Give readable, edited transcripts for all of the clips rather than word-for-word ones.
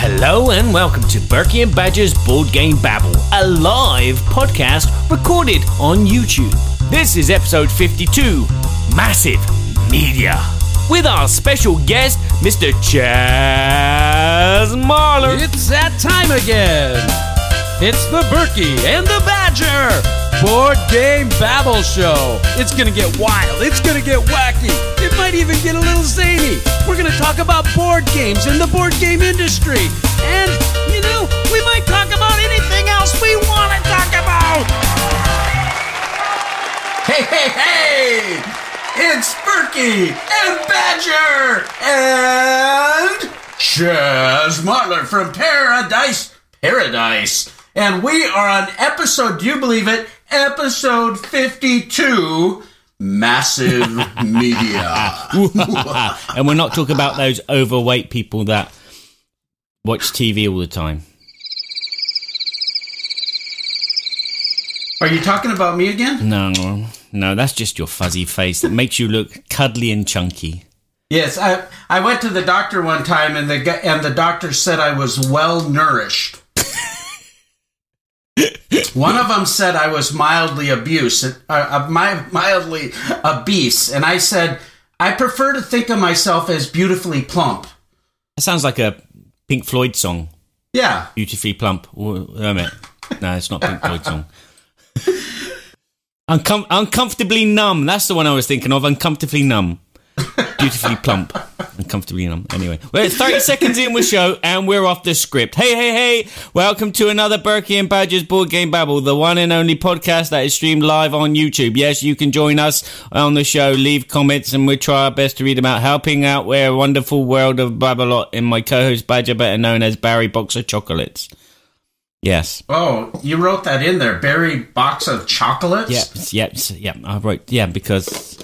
Hello and welcome to Berkey and Badger's Board Game Babble, a live podcast recorded on YouTube. This is episode 52, Massive Media, with our special guest, Mr. Chaz Marler. It's that time again. It's the Berkey and the Badger Board Game Babble Show. It's gonna get wild. It's gonna get wacky. It might even get a little zany. We're gonna talk about board games and the board game industry. And, you know, we might talk about anything else we want to talk about. Hey, hey, hey! It's Berkey and Badger and Chaz Marler from Paradise. And we are on episode, do you believe it, episode 52, Massive Media. And we're not talking about those overweight people that watch TV all the time. Are you talking about me again? No, that's just your fuzzy face that makes you look cuddly and chunky. Yes, I went to the doctor one time and the doctor said I was well nourished. One of them said I was mildly obese, and I said, I prefer to think of myself as beautifully plump. That sounds like a Pink Floyd song. Yeah. Beautifully plump. No, it's not Pink Floyd song. Uncomfortably numb. That's the one I was thinking of. Uncomfortably numb. Beautifully plump. Uncomfortably numb. Anyway, we're 30 seconds in with show and we're off the script. Hey. Welcome to another Berkey and Badger's Board Game Babble, the one and only podcast that is streamed live on YouTube. Yes, you can join us on the show, leave comments, and we'll try our best to read them out. Helping out we're a wonderful world of Babble It and my co-host Badger, better known as Barry Box of Chocolates. Yes. Oh, you wrote that in there, Barry Box of Chocolates? Yep. I wrote, because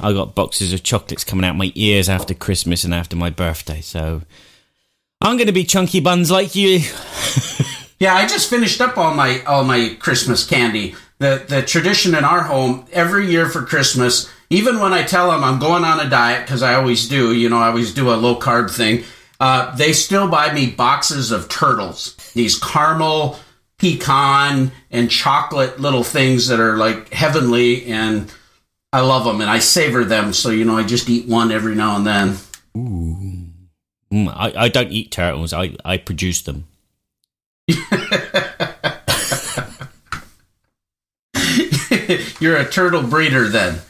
I got boxes of chocolates coming out my ears after Christmas and after my birthday, so I'm going to be chunky buns like you. Yeah, I just finished up all my Christmas candy. The tradition in our home, every year for Christmas, even when I tell them I'm going on a diet, because I always do, I always do a low-carb thing, they still buy me boxes of turtles, these caramel, pecan, and chocolate little things that are like heavenly, and I love them, and I savor them, so, I just eat one every now and then. Ooh. I don't eat turtles. I produce them. You're a turtle breeder, then.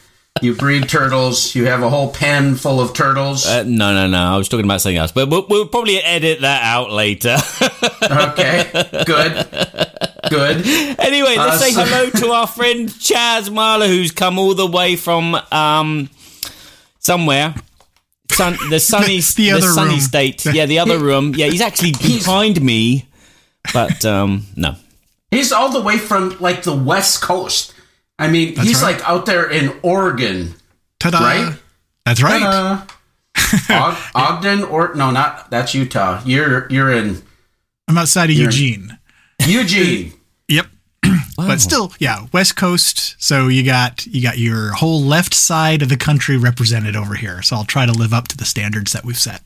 You breed turtles. You have a whole pen full of turtles. No. I was talking about something else, but we'll probably edit that out later. Okay, good. Anyway, let's say hello to our friend Chaz Marler, who's come all the way from somewhere. The sunny state. Yeah, the other room. Yeah, he's actually behind me, but no. He's all the way from like the West Coast. I mean, he's right. Like out there in Oregon. Ta-da! Right? That's right. Ogden, or no, not that's Utah. You're in. I'm outside of Eugene. Eugene. Yep. Wow. But still, yeah, West Coast. So you got your whole left side of the country represented over here. So I'll try to live up to the standards that we've set.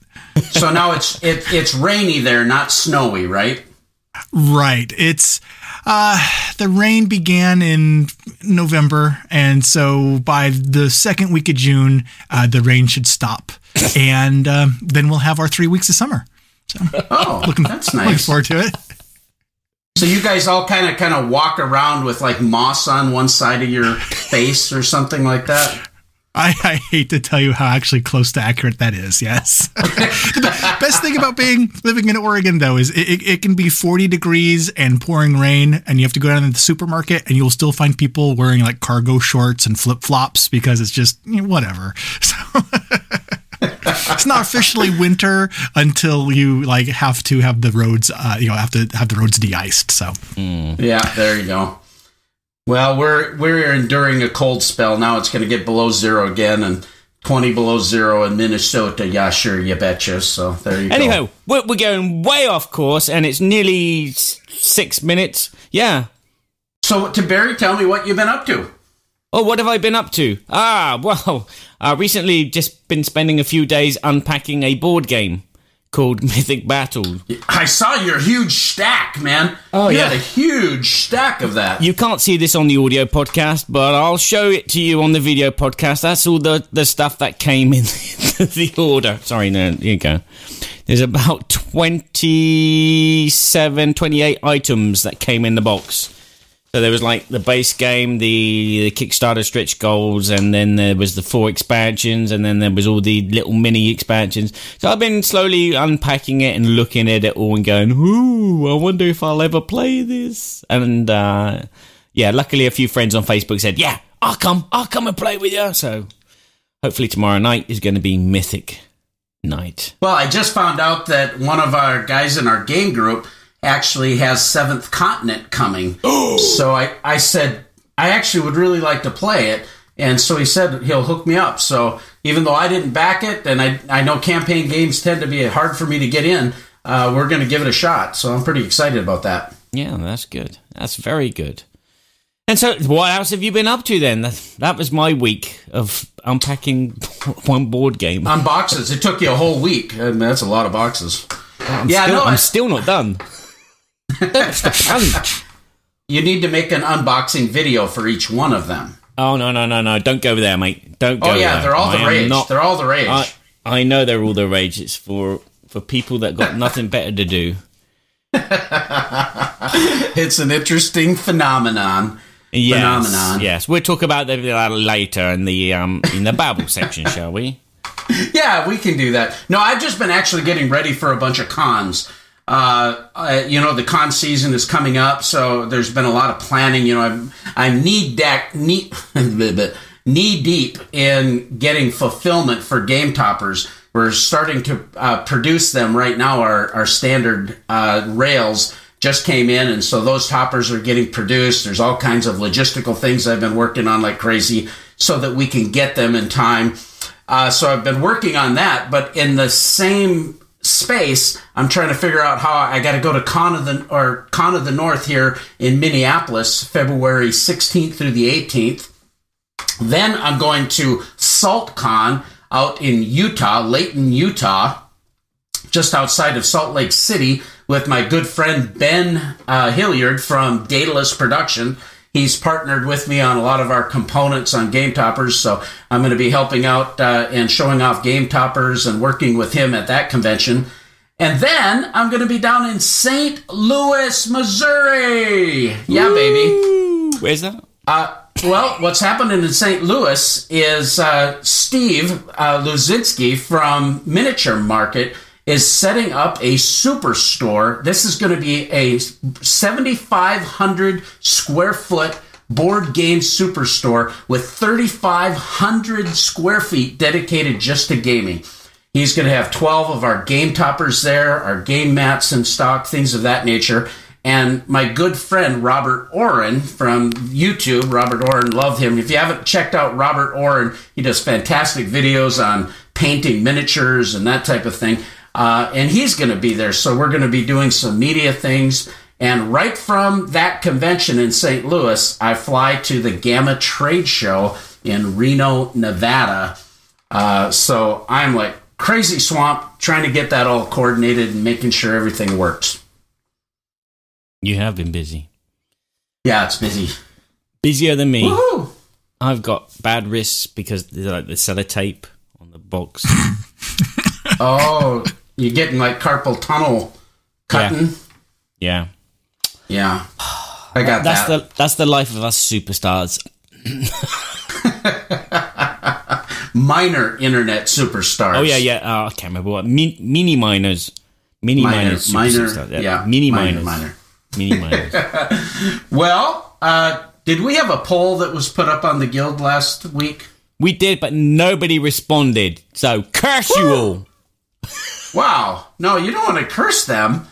So now it's rainy there, not snowy, right? Right. It's the rain began in November, and so by the second week of June, the rain should stop, and then we'll have our 3 weeks of summer. So, that's nice. Looking forward to it. So you guys all kind of walk around with like moss on one side of your face or something like that? I hate to tell you how actually close to accurate that is, yes. The best thing about living in Oregon, though, is it can be 40 degrees and pouring rain, and you have to go down to the supermarket, and you'll still find people wearing like cargo shorts and flip-flops because it's just, whatever. So it's not officially winter until you like have to have the roads, have to have the roads de-iced. So yeah, there you go. Well, we're enduring a cold spell. Now it's going to get below zero again, and 20 below zero in Minnesota. Yeah, sure, you betcha. So there you go. Anyhow, we're going way off course, and it's nearly 6 minutes. Yeah. So, to Barry, tell me what you've been up to. Oh, what have I been up to? Recently just been spending a few days unpacking a board game called Mythic Battle. I saw your huge stack, man. Oh, you yeah. had a huge stack of that. You can't see this on the audio podcast, but I'll show it to you on the video podcast. That's all the stuff that came in the order. Sorry, no, here you go. There's about 27, 28 items that came in the box. So there was like the base game, the Kickstarter stretch goals, and then there was the 4 expansions, and then there was all the little mini expansions. So I've been slowly unpacking it and looking at it all and going, ooh, I wonder if I'll ever play this. And yeah, luckily a few friends on Facebook said, yeah, I'll come and play with you. So hopefully tomorrow night is going to be Mythic night. Well, I just found out that one of our guys in our game group actually has Seventh Continent coming. So I said, I actually would really like to play it. And so he said he'll hook me up. So even though I didn't back it, and I know campaign games tend to be hard for me to get in, we're going to give it a shot. So I'm pretty excited about that. Yeah, that's good. That's very good. And so what else have you been up to then? That was my week of unpacking one board game. On boxes. It took you a whole week. I mean, that's a lot of boxes. I'm still not done. That's the punch. You need to make an unboxing video for each one of them. Oh, no. Don't go there, mate. Don't go there. Oh, yeah, they're all the rage. They're all the rage. I know they're all the rage. It's for people that got nothing better to do. It's an interesting phenomenon. Yes. We'll talk about that later in the Babble section, shall we? Yeah, we can do that. No, I've just been actually getting ready for a bunch of cons. The con season is coming up, so there's been a lot of planning. I'm knee deep in getting fulfillment for Game Toppers. We're starting to produce them right now. Our standard rails just came in, and so those toppers are getting produced. There's all kinds of logistical things I've been working on like crazy so that we can get them in time. So I've been working on that, but in the same space, I'm trying to figure out how I got to go to Con of the North here in Minneapolis, February 16th through the 18th. Then I'm going to SaltCon out in Utah, Layton, Utah, just outside of Salt Lake City, with my good friend Ben Hilliard from Daedalus Production. He's partnered with me on a lot of our components on Game Toppers, so I'm going to be helping out and showing off Game Toppers and working with him at that convention. And then I'm going to be down in St. Louis, Missouri. Yeah, baby. Where's that? Well, what's happening in St. Louis is Steve Luzinski from Miniature Market is setting up a superstore. This is going to be a 7,500 square foot board game superstore with 3,500 square feet dedicated just to gaming. He's going to have 12 of our Game Toppers there, our game mats in stock, things of that nature. And my good friend Robert Oren from YouTube, Robert Oren, love him. If you haven't checked out Robert Oren, he does fantastic videos on painting miniatures and that type of thing. And he's going to be there. So we're going to be doing some media things. And right from that convention in St. Louis, I fly to the Gamma Trade Show in Reno, Nevada. So I'm like crazy swamp trying to get that all coordinated and making sure everything works. You have been busy. Yeah, it's busy. Busier than me. Woohoo! I've got bad wrists because like the sellotape on the box. Oh, you're getting like carpal tunnel cutting? Yeah. Yeah. I got that. That's the life of us superstars. Minor internet superstars. Oh, yeah. I can't remember what. Mini miners. Mini miners. Minor. Yeah. Mini minor. Mini miners. Well, did we have a poll that was put up on the guild last week? We did, but nobody responded. So, curse you all. Wow. No, you don't want to curse them,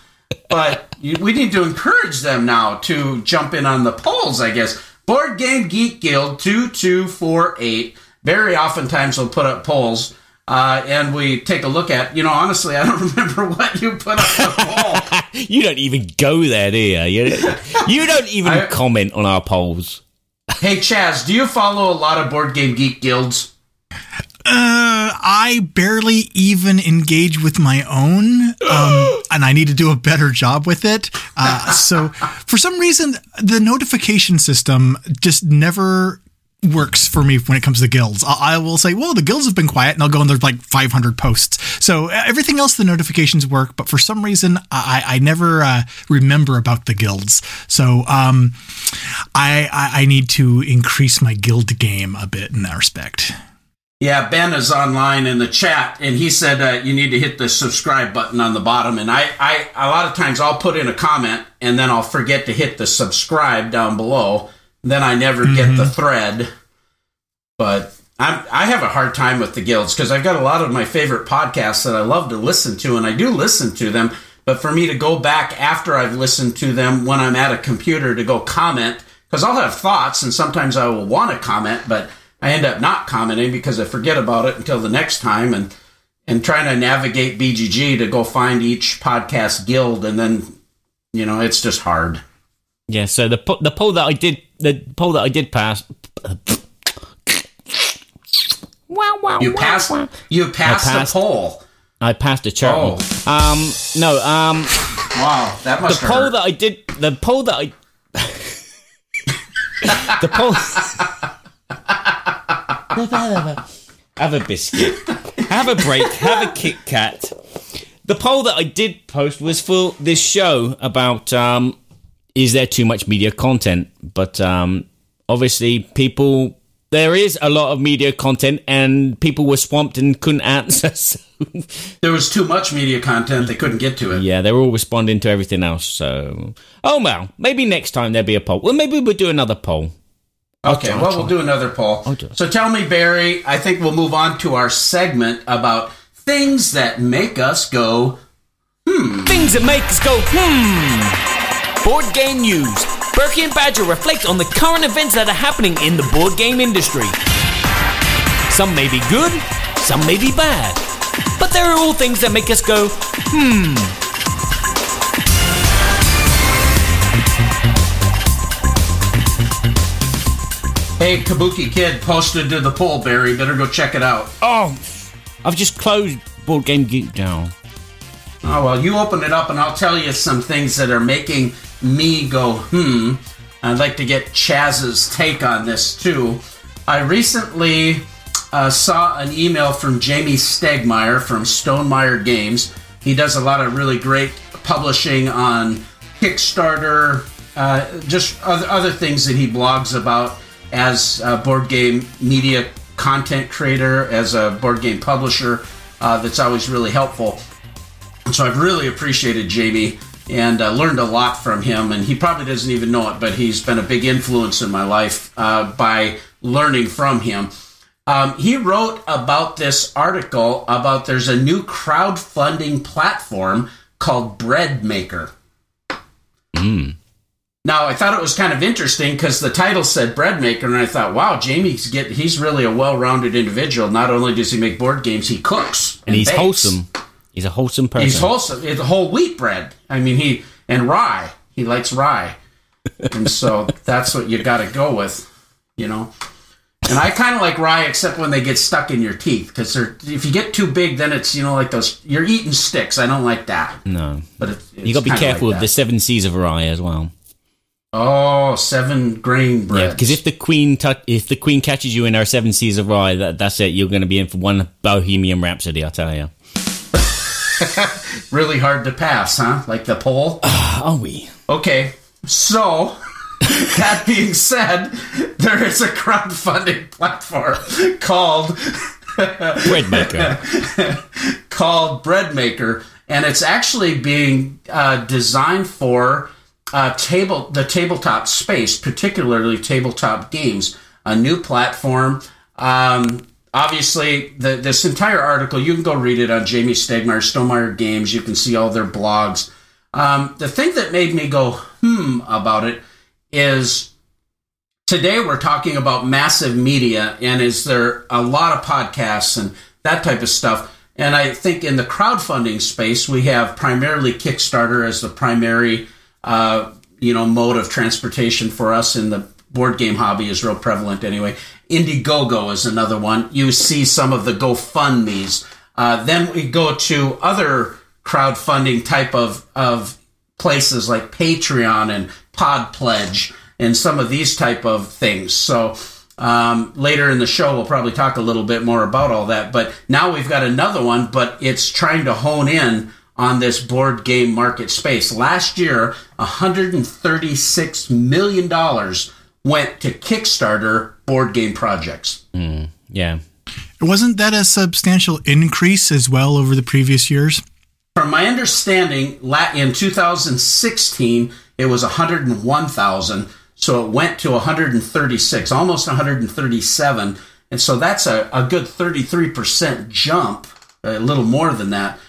but we need to encourage them now to jump in on the polls, I guess. Board Game Geek Guild 2248. Very oftentimes will put up polls, and we take a look at, honestly, I don't remember what you put up the poll. You don't even go there, do you? You don't even comment on our polls. Hey, Chaz, do you follow a lot of Board Game Geek guilds? I barely even engage with my own, and I need to do a better job with it. So for some reason, the notification system just never works for me when it comes to guilds. I will say, well, the guilds have been quiet, and I'll go and there's like 500 posts. So everything else, the notifications work, but for some reason, I never remember about the guilds. So I need to increase my guild game a bit in that respect. Yeah, Ben is online in the chat, and he said you need to hit the subscribe button on the bottom. And I a lot of times I'll put in a comment, and then I'll forget to hit the subscribe down below. Then I never get the thread. But I have a hard time with the guilds because I've got a lot of my favorite podcasts that I love to listen to, and I do listen to them. But for me to go back after I've listened to them when I'm at a computer to go comment, because I'll have thoughts, and sometimes I will want to comment, but I end up not commenting because I forget about it until the next time, and trying to navigate BGG to go find each podcast guild, and then, it's just hard. Yeah, so the poll that I did pass. You passed the poll. I passed a chart. Oh. Wow, that must hurt. The poll. Have a biscuit. Have a break. Have a Kit Kat. The poll that I did post was for this show about is there too much media content? But obviously there is a lot of media content, and people were swamped and couldn't answer. So. There was too much media content, they couldn't get to it. Yeah, they were all responding to everything else. So, well, maybe next time there'll be a poll. Well, maybe we'll do another poll. Okay, we'll do another poll. So tell me, Barry, I think we'll move on to our segment about things that make us go, Things that make us go, Board game news. Berkey and Badger reflect on the current events that are happening in the board game industry. Some may be good, some may be bad. But there are all things that make us go, Hey, Kabuki Kid posted to the poll, Barry. Better go check it out. Oh, I've just closed Board Game Geek down. Oh, well, you open it up and I'll tell you some things that are making me go, I'd like to get Chaz's take on this, too. I recently saw an email from Jamie Stegmaier from Stonemaier Games. He does a lot of really great publishing on Kickstarter, just other things that he blogs about as a board game media content creator, as a board game publisher. That's always really helpful. So I've really appreciated Jamie and learned a lot from him. And he probably doesn't even know it, but he's been a big influence in my life by learning from him. He wrote about this article about there's a new crowdfunding platform called Breadmaker. Now, I thought it was kind of interesting because the title said Breadmaker, and I thought, wow, he's really a well-rounded individual. Not only does he make board games, he cooks. And he's bakes. wholesome. He's a wholesome person. He's wholesome. It's whole wheat bread. I mean, and rye. He likes rye. And so that's what you got to go with, And I kind of like rye, except when they get stuck in your teeth. Because if you get too big, then it's, like those, you're eating sticks. I don't like that. No. But it's you got to be careful with the 7 C's of rye as well. Oh, 7 grain bread. Yeah, because if the queen catches you in her 7 C's of rye, that's it. You're going to be in for one Bohemian Rhapsody, I tell you. Really hard to pass, huh? Like the poll? Are we? Okay, so that being said, there is a crowdfunding platform called Breadmaker, and it's actually being designed for the tabletop space, particularly tabletop games. A new platform. Obviously, this entire article, you can go read it on Jamie Stegmaier, Stonemaier Games. You can see all their blogs. The thing that made me go, about it is today we're talking about massive media, and is there a lot of podcasts and that type of stuff. And I think in the crowdfunding space, we have primarily Kickstarter as the primary mode of transportation for us in the board game hobby is real prevalent anyway. Indiegogo is another one. You see some of the GoFundMes. Then we go to other crowdfunding type of places like Patreon and Podpledge and some of these type of things. So later in the show, we'll probably talk a little bit more about all that. But now we've got another one, but it's trying to hone in on this board game market space. Last year, $136 million went to Kickstarter board game projects. Yeah. Wasn't that a substantial increase as well over the previous years? From my understanding, in 2016, it was 101,000. So it went to 136, almost 137. And so that's a good 33% jump, a little more than that,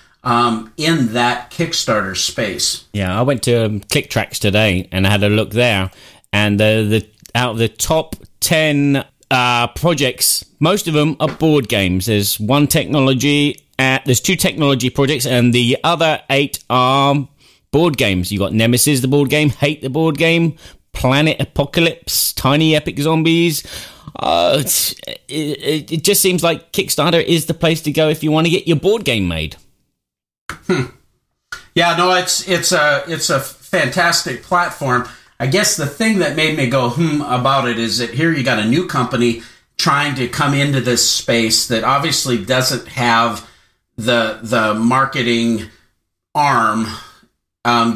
in that Kickstarter space. Yeah, I went to ClickTracks today and I had a look there. And out of the top 10 projects, most of them are board games. There's there's 2 technology projects, and the other 8 are board games. You got Nemesis, the board game, Hate, the board game, Planet Apocalypse, Tiny Epic Zombies. It just seems like Kickstarter is the place to go if you want to get your board game made. Yeah, no, it's a fantastic platform. I guess the thing that made me go about it is that here you got a new company trying to come into this space that obviously doesn't have the marketing arm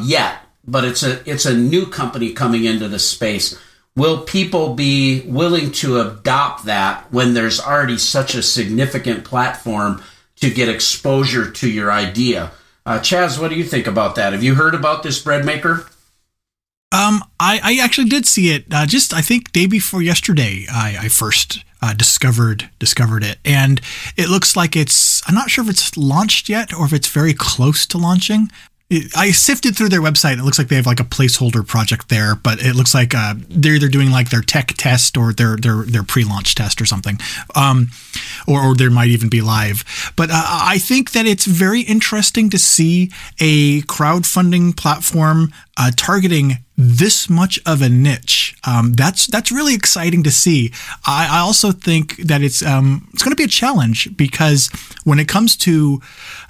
yet, but it's a new company coming into the space. Will people be willing to adopt that when there's already such a significant platform to get exposure to your idea? Chaz, what do you think about that? Have you heard about this Breadmaker? I actually did see it just, I think, day before yesterday. I first discovered it, and it looks like I'm not sure if it's launched yet or if it's very close to launching. I sifted through their website, and it looks like they have like a placeholder project there, but it looks like they're either doing like their tech test or their pre-launch test or something, or there might even be live. But I think that it's very interesting to see a crowdfunding platform targeting this much of a niche. That's really exciting to see. I also think that it's going to be a challenge, because when it comes to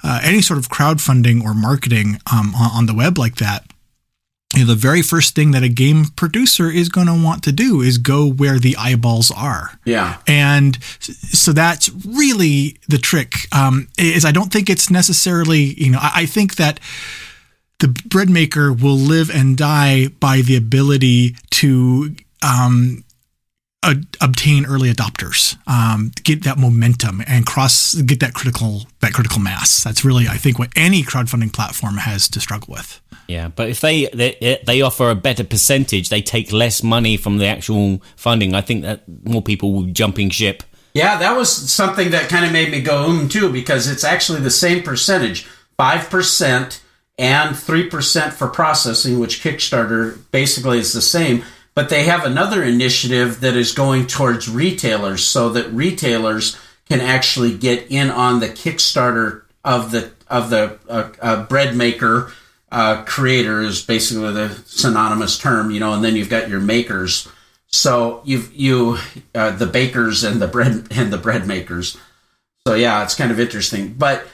any sort of crowdfunding or marketing on the web like that, the very first thing that a game producer is going to want to do is go where the eyeballs are. Yeah. And so that's really the trick. Is I don't think it's necessarily, I think that the Breadmaker will live and die by the ability to obtain early adopters, get that momentum, and get that critical mass. That's really, I think, what any crowdfunding platform has to struggle with. Yeah, but if they offer a better percentage, they take less money from the actual funding. I think that more people will jumping ship. Yeah, that was something that kind of made me go too, because it's actually the same percentage, 5%. And 3% for processing, which Kickstarter basically is the same. But they have another initiative that is going towards retailers, so that retailers can actually get in on the Kickstarter of the Breadmaker creator is basically the synonymous term, and then you've got your makers. So the bakers and the bread makers. So yeah, it's kind of interesting. But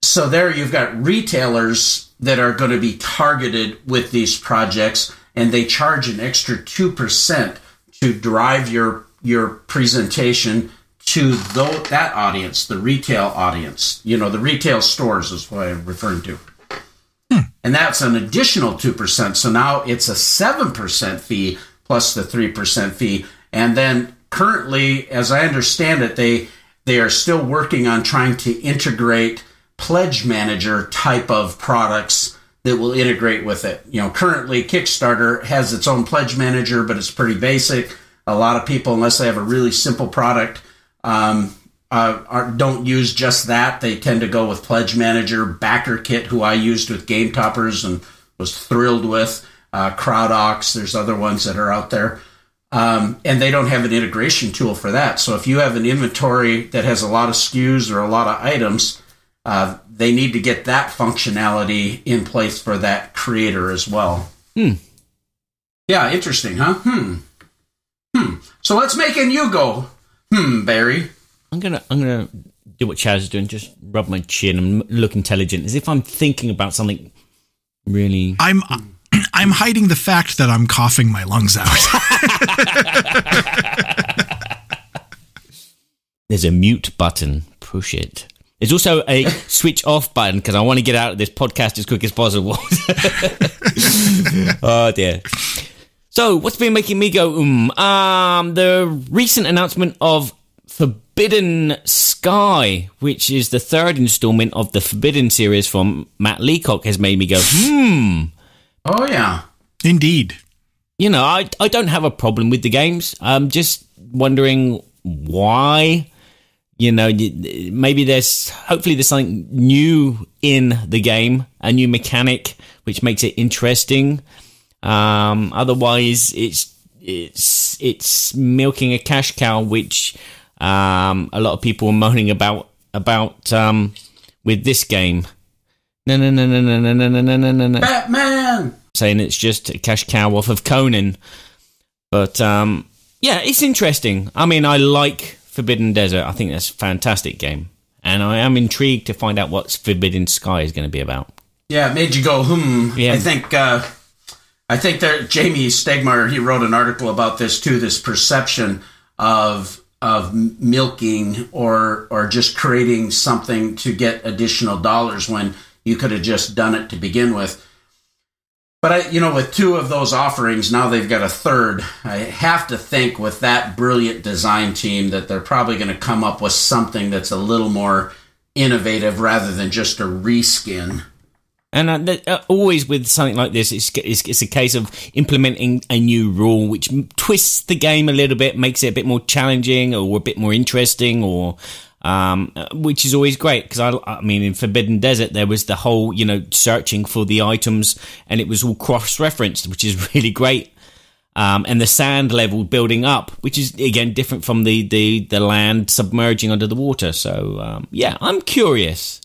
so there you've got retailers that are going to be targeted with these projects, and they charge an extra 2% to drive your presentation to that audience, the retail audience. The retail stores is what I'm referring to. And that's an additional 2%. So now it's a 7% fee plus the 3% fee. And then currently, as I understand it, they are still working on trying to integrate pledge manager type of products that will integrate with it. Currently Kickstarter has its own pledge manager, but it's pretty basic. A lot of people, unless they have a really simple product, don't use just that. They tend to go with pledge manager, Backer Kit, who I used with Game Toppers and was thrilled with, CrowdOx. There's other ones that are out there. And they don't have an integration tool for that. So if you have an inventory that has a lot of SKUs or a lot of items, they need to get that functionality in place for that creator as well. Yeah, interesting, huh? So let's make you go. Barry. I'm gonna do what Chaz is doing. Just rub my chin and look intelligent, as if I'm thinking about something really. I'm hiding the fact that I'm coughing my lungs out. There's a mute button. Push it. There's also a switch off button because I want to get out of this podcast as quick as possible. Oh dear. So, what's been making me go the recent announcement of Forbidden Sky, which is the third installment of the Forbidden series from Matt Leacock, has made me go, Oh, yeah. Indeed. You know, I don't have a problem with the games. I'm just wondering why. You know, maybe hopefully there's something new in the game, a new mechanic, which makes it interesting. Otherwise, it's milking a cash cow, which a lot of people are moaning about with this game. No. Batman! Saying it's just a cash cow off of Conan. But, yeah, it's interesting. I mean, I like Forbidden Desert. I think that's a fantastic game. And I am intrigued to find out what Forbidden Sky is going to be about. Yeah, it made you go, Yeah. I think that Jamie Stegmaier, he wrote an article about this too, this perception of milking or just creating something to get additional dollars when you could have just done it to begin with. But with two of those offerings, now they've got a third. I have to think with that brilliant design team that they're probably going to come up with something that's a little more innovative rather than just a reskin. And always with something like this, it's a case of implementing a new rule which twists the game a little bit, makes it a bit more challenging or a bit more interesting, or which is always great. Because I mean, in Forbidden Desert, there was the whole searching for the items, and it was all cross-referenced, which is really great. And the sand level building up, which is again different from the land submerging under the water. So yeah, I'm curious.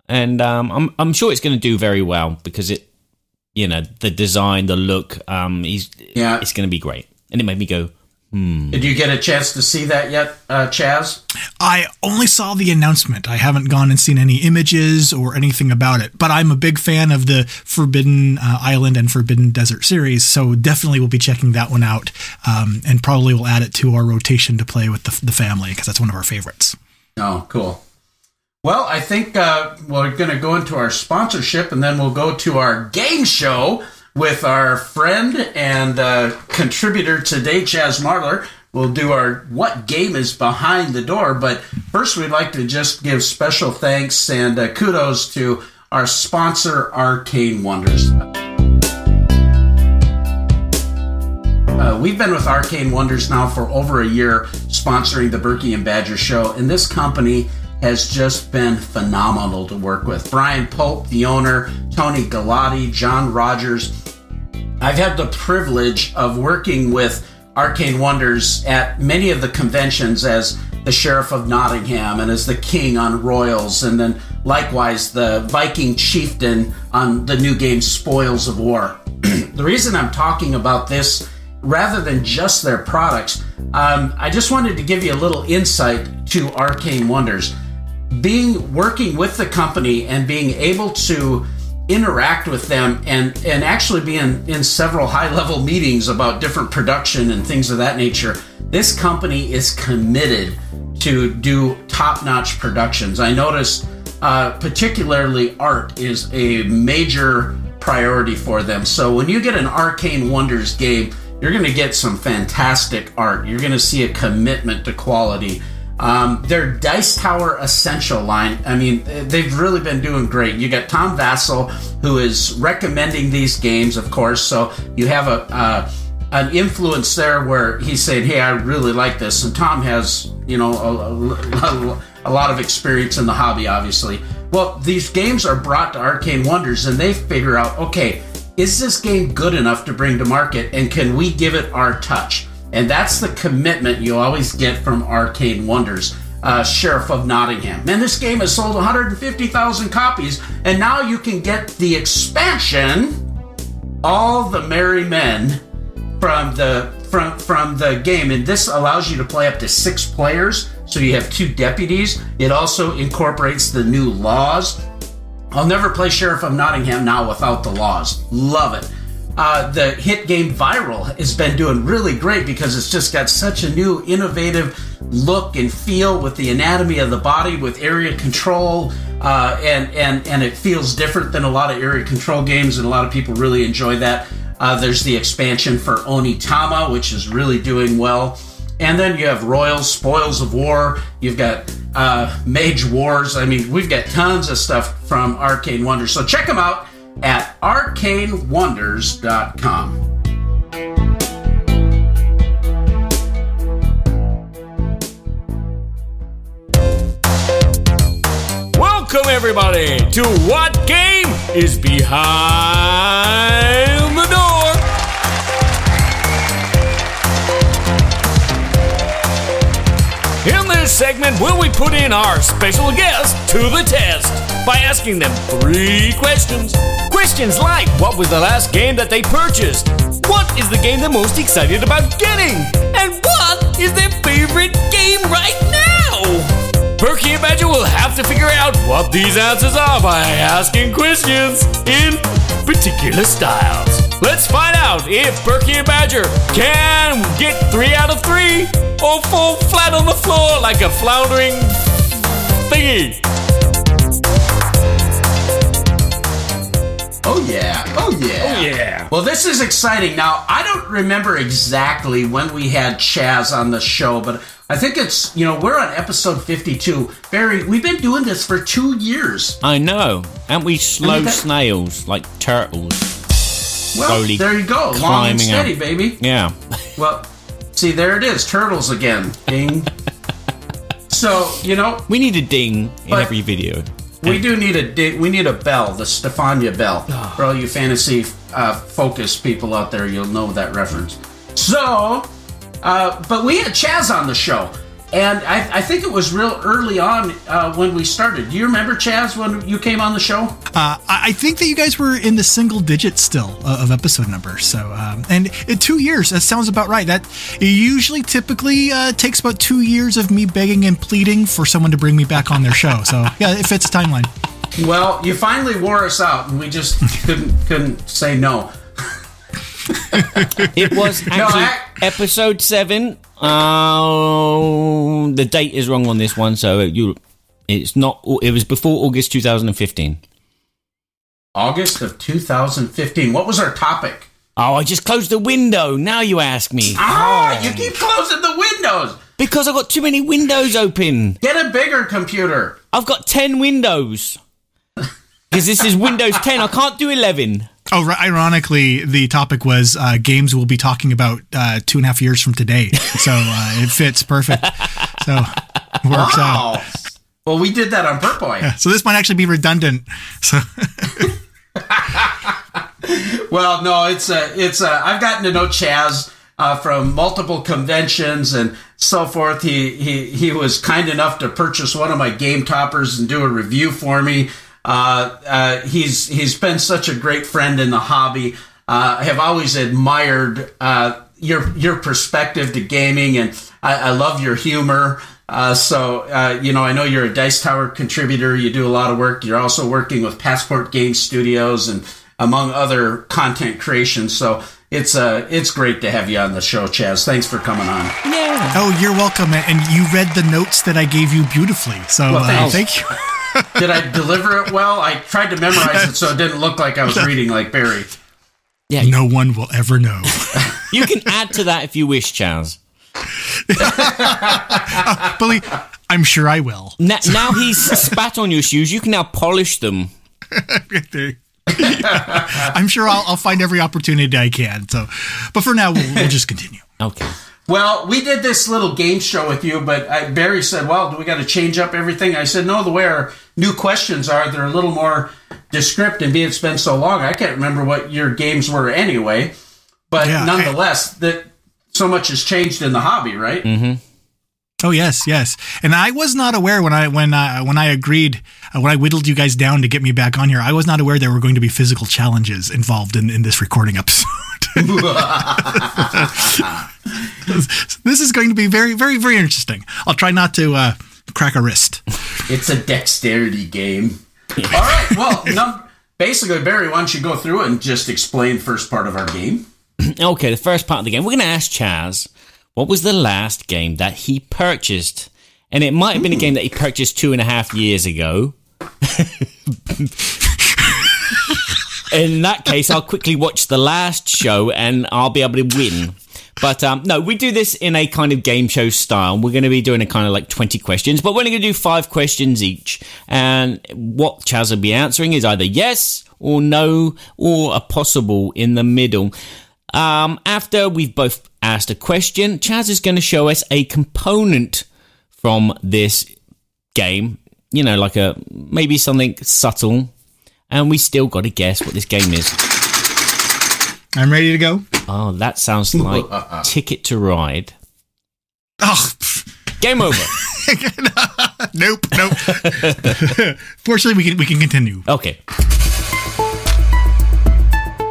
And I'm sure it's going to do very well because the design, the look, it's going to be great. And it made me go, Did you get a chance to see that yet, Chaz? I only saw the announcement. I haven't gone and seen any images or anything about it. But I'm a big fan of the Forbidden Island and Forbidden Desert series, so definitely we'll be checking that one out, and probably we'll add it to our rotation to play with the family because that's one of our favorites. Oh, cool. Well, I think we're going to go into our sponsorship, and then we'll go to our game show with our friend and contributor today, Chaz Marler. We'll do our What Game is Behind the Door. But first, we'd like to just give special thanks and kudos to our sponsor, Arcane Wonders. We've been with Arcane Wonders now for over a year, sponsoring the Berkey and Badger Show, and this company has just been phenomenal to work with. Brian Pope, the owner, Tony Galati, John Rogers. I've had the privilege of working with Arcane Wonders at many of the conventions as the Sheriff of Nottingham and as the King on Royals, and then likewise the Viking Chieftain on the new game Spoils of War. The reason I'm talking about this, rather than just their products, I just wanted to give you a little insight to Arcane Wonders. Working with the company and being able to interact with them and actually be in several high-level meetings about different production and things of that nature, this company is committed to do top-notch productions. I noticed particularly art is a major priority for them. So when you get an Arcane Wonders game, you're going to get some fantastic art. You're going to see a commitment to quality. Their Dice Tower Essential line, I mean, they've really been doing great. You got Tom Vassell, who is recommending these games, of course, so you have an influence there where he's saying, hey, I really like this. And Tom has, a lot of experience in the hobby, obviously. Well, these games are brought to Arcane Wonders, and they figure out, okay, is this game good enough to bring to market, and can we give it our touch? And that's the commitment you always get from Arcane Wonders. Sheriff of Nottingham. Man, this game has sold 150,000 copies, and now you can get the expansion, All the Merry Men, from the game, and this allows you to play up to 6 players. So you have 2 deputies. It also incorporates the new laws. I'll never play Sheriff of Nottingham now without the laws. Love it. The hit game Viral has been doing really great because it's just got such a new, innovative look and feel with the anatomy of the body, with area control, and it feels different than a lot of area control games, and a lot of people really enjoy that. There's the expansion for Onitama, which is really doing well. And then you have Royals, Spoils of War. You've got Mage Wars. I mean, we've got tons of stuff from Arcane Wonders. So check them out at arcanewonders.com. Welcome everybody to What Game is Behind the Door. In this segment, will we put in our special guest to the test by asking them 3 questions. Questions like, what was the last game that they purchased? What is the game they're most excited about getting? And what is their favorite game right now? Berkey and Badger will have to figure out what these answers are by asking questions in particular styles. Let's find out if Berkey and Badger can get 3 out of 3 or fall flat on the floor like a floundering thingy. Oh yeah. Oh yeah. Oh yeah. Well, this is exciting. Now, I don't remember exactly when we had Chaz on the show, but I think it's, we're on episode 52. Barry, we've been doing this for 2 years. I know. Aren't we slow snails, like turtles? Well, slowly there you go. Long and steady, up. Baby. Yeah. Well, see, there it is. Turtles again. Ding. So, we need a ding in every video. We do need a ding. We need a bell, the Stefania bell. For all you fantasy focused people out there, you'll know that reference. So, but we had Chaz on the show. And I think it was real early on when we started. Do you remember, Chaz, when you came on the show? I think that you guys were in the single digits still of episode numbers. So, and in 2 years, that sounds about right. That usually typically takes about 2 years of me begging and pleading for someone to bring me back on their show. So, yeah, it fits the timeline. Well, you finally wore us out, and we just couldn't say no. It was actually episode 7. The date is wrong on this one, so it's not. It was before August 2015. August of 2015. What was our topic? Oh, I just closed the window. Now you ask me. You keep closing the windows. Because I've got too many windows open. Get a bigger computer. I've got 10 windows. Because this is Windows 10. I can't do 11. Oh, ironically, the topic was games we'll be talking about 2.5 years from today. So it fits perfect. So it works out. Well, we did that on purpose. Yeah, so this might actually be redundant. So. Well, no, it's I've gotten to know Chaz from multiple conventions and so forth. He was kind enough to purchase one of my game toppers and do a review for me. He's been such a great friend in the hobby. I have always admired your perspective to gaming, and I love your humor. So I know you're a Dice Tower contributor. You do a lot of work. You're also working with Passport Game Studios and among other content creations. So it's great to have you on the show, Chaz. Thanks for coming on. Yeah. Oh, you're welcome. And you read the notes that I gave you beautifully. So thank you. Did I deliver it well? I tried to memorize it so it didn't look like I was reading like Barry. Yeah. No one will ever know. You can add to that if you wish, Chaz. Believe, I'm sure I will. Now he's spat on your shoes, you can now polish them. I'm sure I'll find every opportunity I can. So, but for now, we'll just continue. Okay. Well, we did this little game show with you, but Barry said, well, do we got to change up everything? I said, no, the way our new questions are, they're a little more descriptive, and it's been so long, I can't remember what your games were anyway. But nonetheless, that so much has changed in the hobby, right? Mm-hmm. Oh, yes. And I was not aware when I agreed, when I whittled you guys down to get me back on here, I was not aware there were going to be physical challenges involved in this recording episode. This is going to be very, very, very interesting. I'll try not to crack a wrist. It's a dexterity game. All right. Well, basically, Barry, why don't you go through it and just explain the first part of our game? Okay, the first part of the game. We're going to ask Chaz, what was the last game that he purchased? And it might have been a game that he purchased 2.5 years ago. In that case, I'll quickly watch the last show and I'll be able to win. But no, we do this in a kind of game show style. We're going to be doing a kind of like 20 questions, but we're only going to do 5 questions each. And what Chaz will be answering is either yes or no or a possible in the middle. After we've both asked a question, Chaz is going to show us a component from this game. You know, like maybe something subtle. And we still got to guess what this game is. I'm ready to go. Oh, that sounds like Ticket to Ride. Oh, game over. Nope. Fortunately, we can continue. Okay.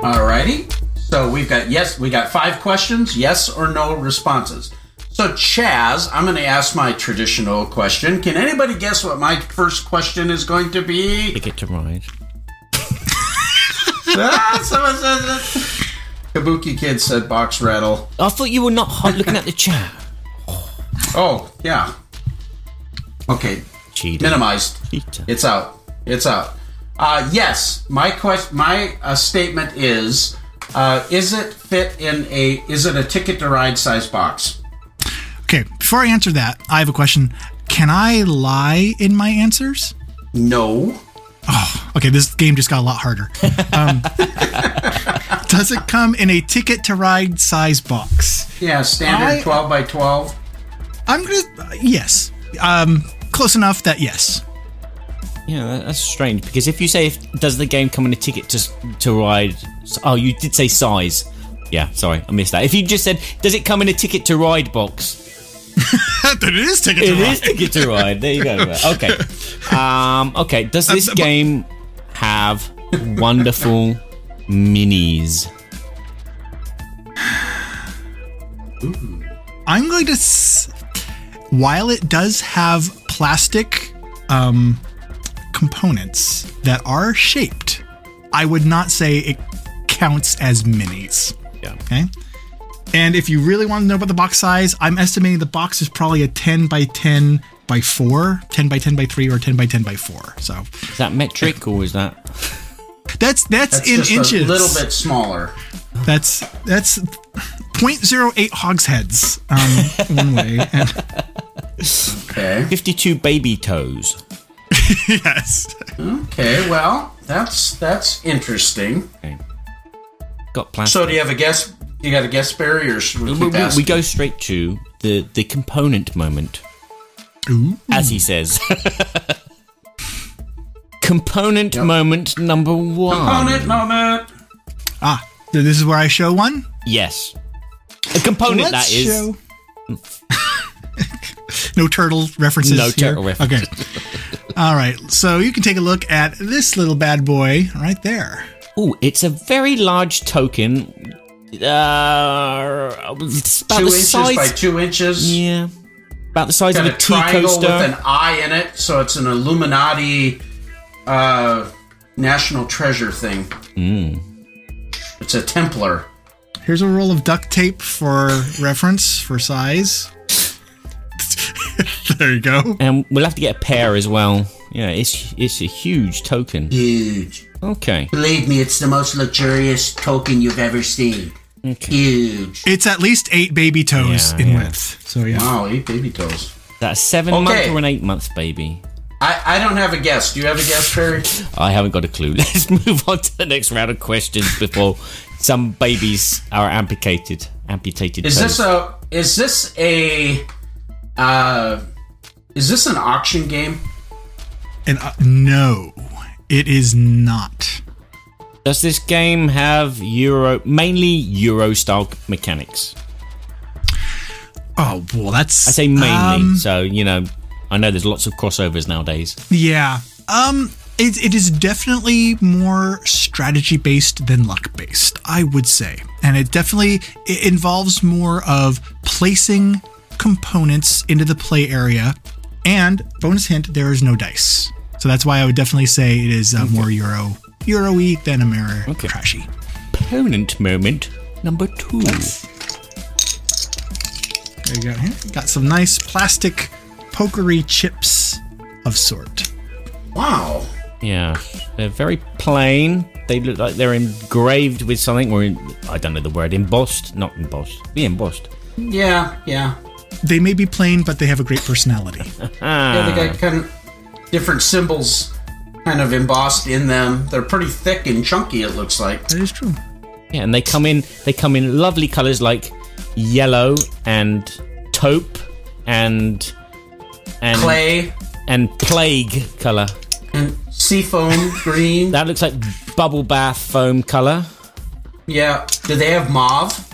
Alrighty. So we got 5 questions, yes or no responses. So Chaz, I'm going to ask my traditional question. Can anybody guess what my first question is going to be? Ticket to Ride. Someone says it. Kabuki Kid said box rattle. I thought you were not looking at the chat. Oh, yeah. Okay. Cheater. Minimized. Cheater. It's out. Yes. My statement is it a Ticket to Ride size box? Okay, before I answer that, I have a question. Can I lie in my answers? No. Oh, okay, this game just got a lot harder. Does it come in a Ticket to Ride size box? Yeah, standard 12 by 12. I'm gonna yes. Close enough that yes. Yeah, that's strange because if you say does the game come in a Ticket to Ride? Oh, you did say size. Yeah, sorry, I missed that. If you just said does it come in a Ticket to Ride box? It is Ticket to Ride. It is Ticket to Ride. There you go. Okay. Okay. Does this game have wonderful minis? I'm going to. While it does have plastic components that are shaped, I would not say it counts as minis. Yeah. Okay. And if you really want to know about the box size, I'm estimating the box is probably a 10 by 10 by 4, 10 by 10 by 3, or 10 by 10 by 4. So is that metric or is that? That's in just inches. A little bit smaller. That's 0.08 hogsheads one way. Okay. 52 baby toes. Yes. Okay. Well, that's interesting. Okay. Got plastic. So do you have a guess? You got a guess, Barry, or should we keep asking? We go straight to the component moment. Ooh. As he says. Component moment number 1. Component moment. Ah, so this is where I show one? Yes. A component Let's that is. show... No turtle references No here? turtle references. Okay. All right, so you can take a look at this little bad boy right there. Oh, it's a very large token. It's about 2 the inches size by 2 inches. Yeah, about the size Got of a a tea triangle coaster. with an eye in it, so it's an Illuminati national treasure thing. It's a Templar. Here's a roll of duct tape for reference, for size. There you go. And we'll have to get a pair as well. Yeah, it's a huge token. Huge. Okay. Believe me, it's the most luxurious token you've ever seen. Okay. Huge. It's at least 8 baby toes in width. So yeah. Wow, 8 baby toes. That's a 7-month or an 8-month baby? I don't have a guess. Do you have a guess, Barry? I haven't got a clue. Let's move on to the next round of questions before some babies are amputated. Is this an auction game? And no, it is not. Does this game have mainly Euro style mechanics? Oh, well, that's... I say mainly, so, I know there's lots of crossovers nowadays. Yeah. It is definitely more strategy-based than luck-based, I would say. And it involves more of placing components into the play area. And, bonus hint, there is no dice. So that's why I would definitely say it is more Euro-y than American trashy. Opponent moment number 2. There you go. Here. Got some nice plastic pokery chips of sort. Wow. Yeah, they're very plain. They look like they're engraved with something, or I don't know the word, embossed. Not embossed. Be embossed. Yeah. They may be plain, but they have a great personality. Yeah, they got kind of different symbols kind of embossed in them. They're pretty thick and chunky, it looks like. That is true. Yeah, and they come in lovely colours like yellow and taupe and clay and plague colour. and seafoam green. That looks like bubble bath foam colour. Yeah. Do they have mauve?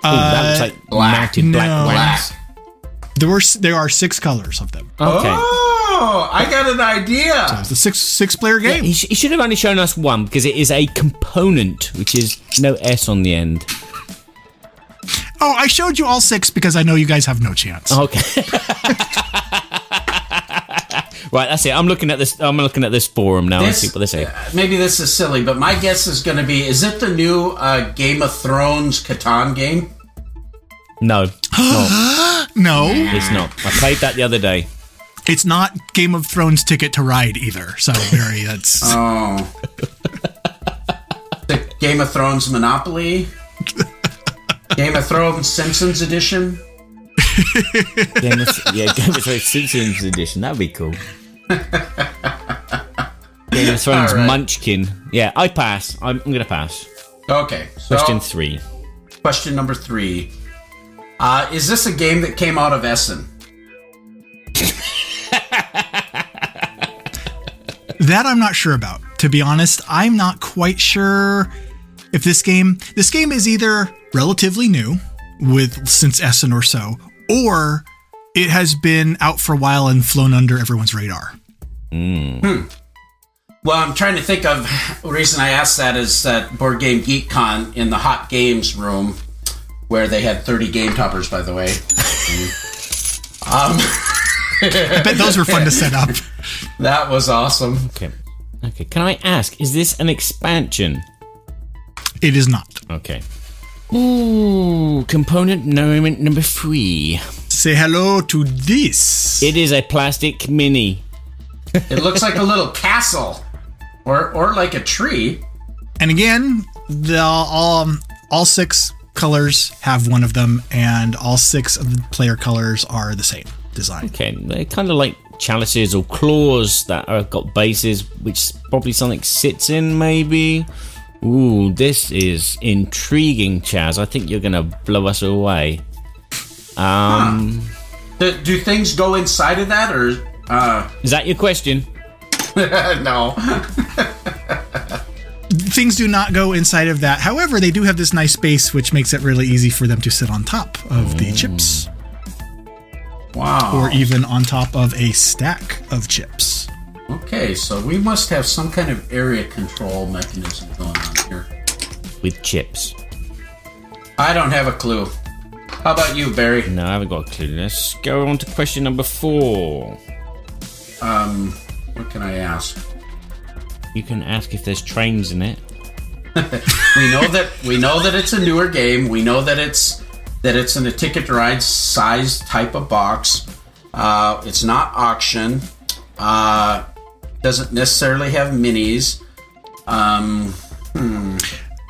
That looks like mounted black wax. There are 6 colors of them. Okay. Oh, I got an idea. So it's a six-player game. He should have only shown us one because it is a component, which is no S on the end. Oh, I showed you all 6 because I know you guys have no chance. Okay. Right, that's it. I'm looking at this forum now and see what they say. Maybe this is silly, but my guess is going to be: is it the new Game of Thrones Catan game? No. No. It's not. I played that the other day. It's not Game of Thrones Ticket to Ride either. So, that's... Oh. The Game of Thrones Monopoly? Game of Thrones Simpsons Edition? Game of Thrones Simpsons edition. That'd be cool. Game of Thrones Munchkin. Yeah, I pass. I'm going to pass. Okay. Question 3. Question number 3. Is this a game that came out of Essen? That I'm not sure about. To be honest, I'm not quite sure if this game is either relatively new, since Essen or so, or it has been out for a while and flown under everyone's radar. Well, I'm trying to think of the reason I asked that is that Board Game Geek Con in the Hot Games room, where they had 30 game toppers, by the way. I bet those were fun to set up. That was awesome. Okay. Can I ask, is this an expansion? It is not. Okay. Ooh, component moment number 3. Say hello to this. It is a plastic mini. It looks like a little castle, or like a tree. And again, all 6 colors have one of them, and all 6 of the player colors are the same design. Okay, they're kind of like chalices or claws that have got bases, which probably something sits in, maybe. Ooh, this is intriguing, Chaz. I think you're going to blow us away. Do things go inside of that, or... Is that your question? No. Things do not go inside of that. However, they do have this nice base, which makes it really easy for them to sit on top of the chips. Wow. Or even on top of a stack of chips. Okay, so we must have some kind of area control mechanism going on here. With chips. I don't have a clue. How about you, Barry? No, I haven't got a clue. Let's go on to question number 4. What can I ask? You can ask if there's trains in it. We know that it's a newer game. We know that it's in a Ticket to Ride size type of box. It's not auction. Doesn't necessarily have minis.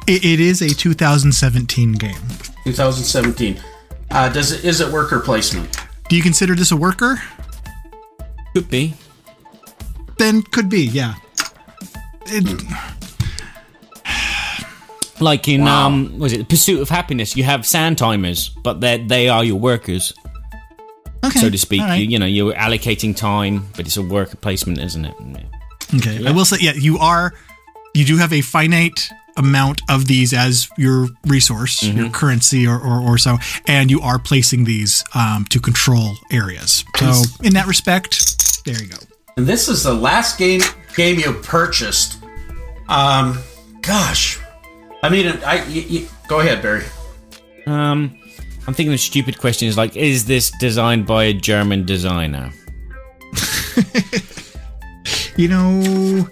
It is a 2017 game. 2017. Is it worker placement? Do you consider this a worker? Could be. Then could be, yeah. Like in was it Pursuit of Happiness? You have sand timers, but they are your workers, okay, so to speak. Right. You're allocating time, but it's a worker placement, isn't it? Okay, yeah. I will say, yeah, you do have a finite amount of these as your resource, your currency, or so, and you are placing these to control areas. So in that respect, there you go. And this is the last game you purchased. Gosh. I mean, go ahead, Barry. I'm thinking a stupid question is like, is this designed by a German designer? You know,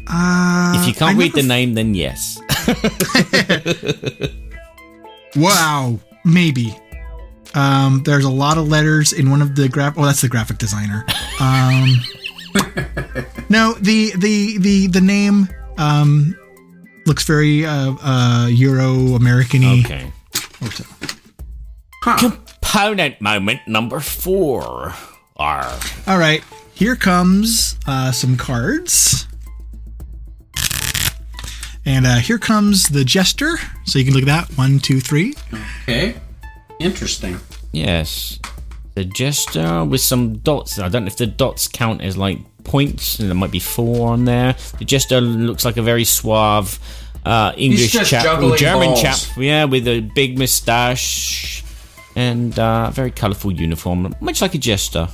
if you can't read the name, then yes. Wow, maybe. There's a lot of letters in one of the that's the graphic designer. No, the name looks very Euro-American-y. Okay. Component moment number 4. All right, here comes some cards. And here comes the Jester. So you can look at that. 1, 2, 3. Okay. Interesting. Yes. The Jester with some dots. I don't know if the dots count as like points. There might be 4 on there. The Jester looks like a very suave English chap or German chap. Yeah, with a big moustache and very colourful uniform. Much like a Jester.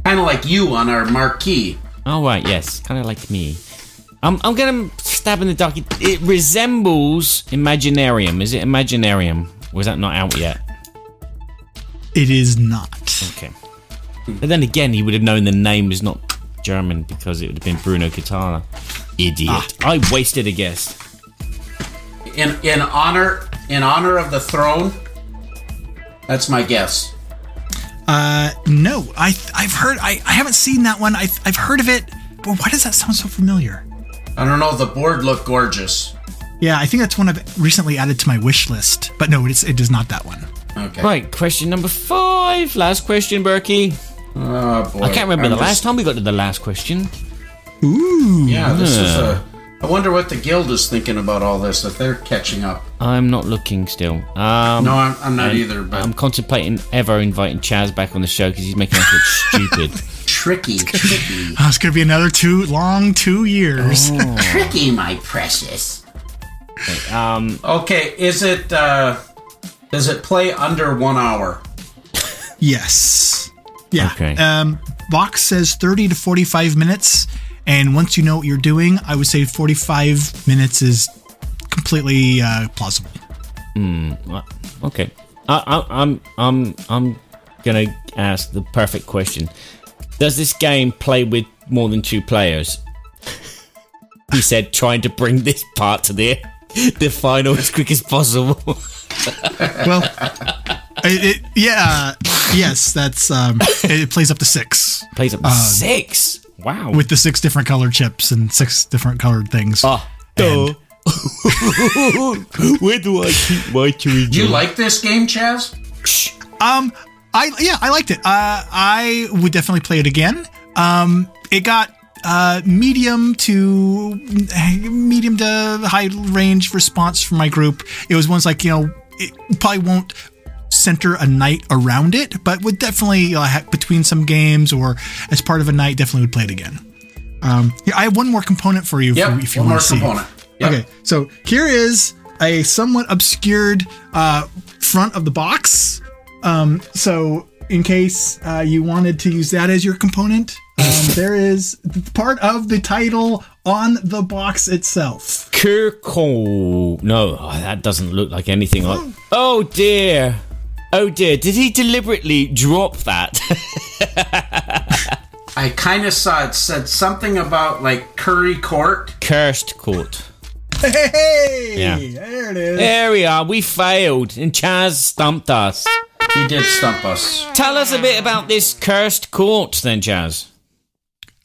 Kind of like you on our marquee. Oh, right, yes. Kind of like me. I'm going to stab in the dark. It resembles Imaginarium. Is it Imaginarium? Or is that not out yet? It is not. Okay. But then again, he would have known the name was not German because it would have been Bruno Catala. Idiot. I wasted a guess. In honor of the throne, that's my guess. No. I've heard... I haven't seen that one. I've heard of it, but why does that sound so familiar? I don't know. The board looked gorgeous. Yeah, I think that's one I've recently added to my wish list. But no, it is not that one. Okay. Right, question number 5. Last question, Berkey. Oh, boy. I can't remember last time we got to the last question. Ooh. Yeah, this is a... I wonder what the guild is thinking about all this, if they're catching up. I'm not looking still. No, I'm not either, but... I'm contemplating ever inviting Chaz back on the show because he's making us look stupid. Tricky. Oh, it's going to be another 2 years. Oh. Tricky, my precious. Okay, is it... does it play under 1 hour? Yes. Yeah. Okay. Box says 30 to 45 minutes, and once you know what you're doing, I would say 45 minutes is completely plausible. Okay. I'm gonna ask the perfect question. Does this game play with more than 2 players? He said, trying to bring this part to the final as quick as possible. Well, yes, that's it plays up to 6. Plays up to 6. Wow. With the 6 different colored chips and 6 different colored things. Where do I keep my chewing? Do you like this game, Chaz? I liked it. I would definitely play it again. It got medium to high range response from my group. It was ones like, it probably won't center a night around it, but would definitely between some games or as part of a night, definitely would play it again. I have one more component for you if you want to see. Component. Yep. Okay, so here is a somewhat obscured front of the box. So in case you wanted to use that as your component, there is part of the title on the box itself. Kirko. No, that doesn't look like anything. Oh dear. Did he deliberately drop that? I kind of saw it said something about like Curry Court. Cursed Court. Hey! Yeah. There it is. There we are. We failed, and Chaz stumped us. He did stump us. Tell us a bit about this Cursed Court, then, Chaz.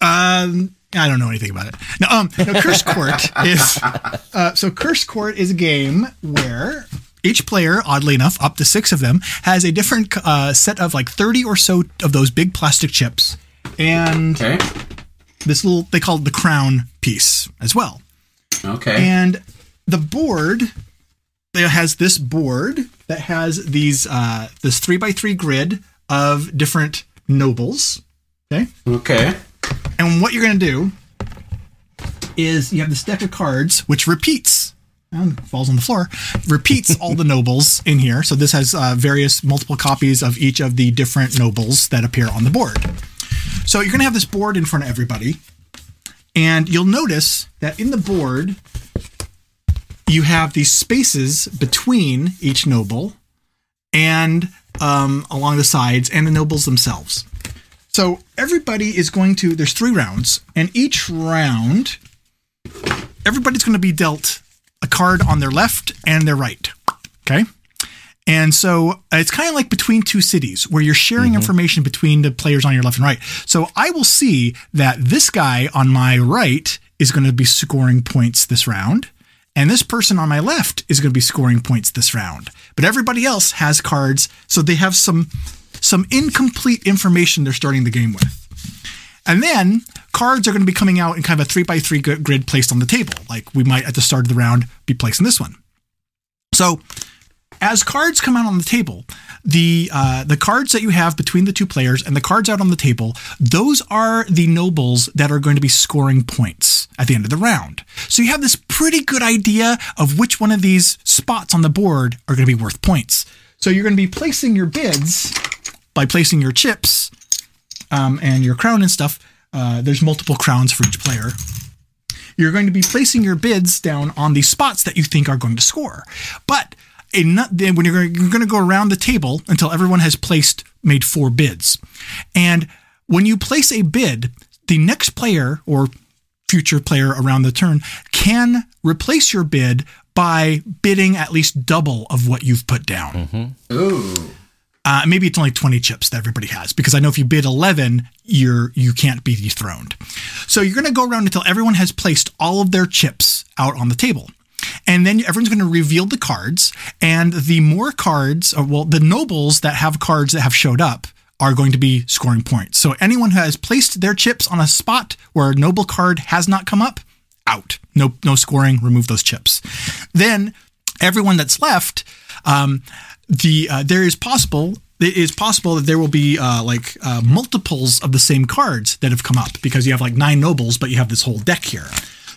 I don't know anything about it. No, Cursed Court is Cursed Court is a game where each player, oddly enough, up to 6 of them, has a different set of like 30 or so of those big plastic chips, and this little, they call it the crown piece as well. Okay. And the board, it has this board that has these this 3x3 grid of different nobles. Okay. And what you're going to do is you have this deck of cards, which repeats, and falls on the floor, repeats all the nobles in here. So this has various multiple copies of each of the different nobles that appear on the board. So you're going to have this board in front of everybody. And you'll notice that in the board, you have these spaces between each noble and along the sides and the nobles themselves. So everybody is going to, there's 3 rounds, and each round, everybody's going to be dealt a card on their left and their right. Okay? And so it's kind of like between 2 cities where you're sharing information between the players on your left and right. So I will see that this guy on my right is going to be scoring points this round, and this person on my left is going to be scoring points this round. But everybody else has cards, so they have some incomplete information they're starting the game with. And then cards are going to be coming out in kind of a 3x3 grid placed on the table. Like we might at the start of the round be placing this one. So as cards come out on the table, the cards that you have between the 2 players and the cards out on the table, those are the nobles that are going to be scoring points at the end of the round. So you have this pretty good idea of which one of these spots on the board are going to be worth points. So you're going to be placing your bids by placing your chips and your crown and stuff. There's multiple crowns for each player. You're going to be placing your bids down on the spots that you think are going to score. But when you're going to go around the table until everyone has made 4 bids. And when you place a bid, the next player or future player around the turn can replace your bid by bidding at least double of what you've put down. Ooh. Maybe it's only 20 chips that everybody has, because I know if you bid 11, you can't be dethroned. So you're going to go around until everyone has placed all of their chips out on the table. And then everyone's going to reveal the cards, and the more cards, the nobles that have cards that have showed up are going to be scoring points. So anyone who has placed their chips on a spot where a noble card has not come up, out. No scoring, remove those chips. Then everyone that's left, it is possible that there will be multiples of the same cards that have come up, because you have like 9 nobles, but you have this whole deck here.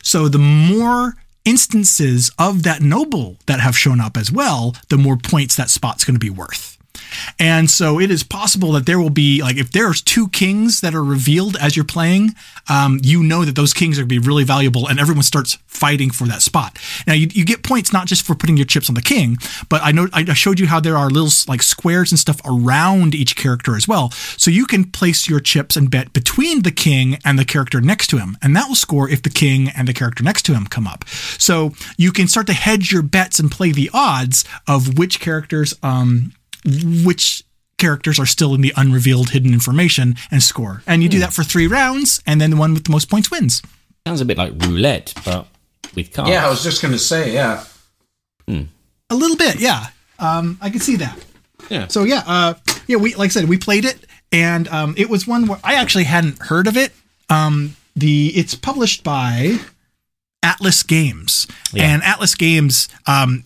So the more instances of that noble that have shown up as well, the more points that spot's going to be worth. And so it is possible that there will be, like, if there's 2 kings that are revealed as you're playing, you know that those kings are going to be really valuable, and everyone starts fighting for that spot. Now, you get points not just for putting your chips on the king, but I showed you how there are little like squares and stuff around each character as well. So you can place your chips and bet between the king and the character next to him, and that will score if the king and the character next to him come up. So you can start to hedge your bets and play the odds of which characters are still in the unrevealed hidden information and score. And you do that for 3 rounds, and then the one with the most points wins. Sounds a bit like roulette, but with cards. Yeah, I was just going to say, yeah. A little bit, yeah. I can see that. Yeah. So we, like I said, we played it, and it was one where I actually hadn't heard of it. It's published by Atlas Games, and Atlas Games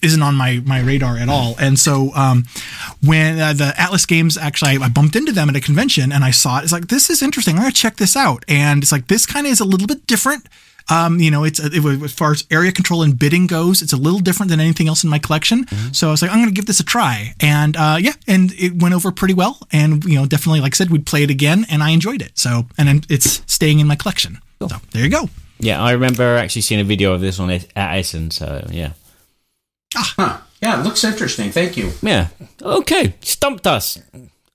isn't on my radar at all. And so when the Atlas Games, actually, I bumped into them at a convention and I saw it. It's like, this is interesting. I'm going to check this out. And it's like, this kind of is a little bit different. As far as area control and bidding goes, it's a little different than anything else in my collection. So I was like, I'm going to give this a try. And and it went over pretty well. And, definitely, like I said, we'd play it again, and I enjoyed it. So, and it's staying in my collection. Cool. So there you go. Yeah, I remember actually seeing a video of this at Essen, so yeah. Yeah, it looks interesting. Thank you. Yeah. Okay, stumped us.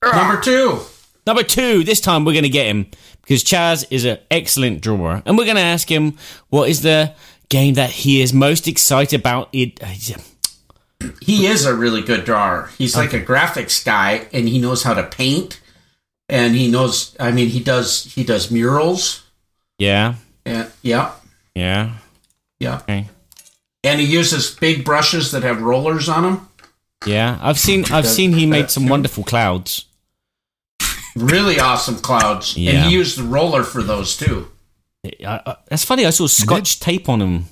Number 2. Number 2, this time we're going to get him, because Chaz is an excellent drawer, and we're going to ask him what is the game that he is most excited about. He is a really good drawer. He's like a graphics guy, and he knows how to paint, and he does murals. Yeah. Yeah. Okay. And he uses big brushes that have rollers on them. Yeah, I've seen he made some wonderful clouds. Really awesome clouds. Yeah. And he used the roller for those too. That's funny. I saw Scotch tape on them.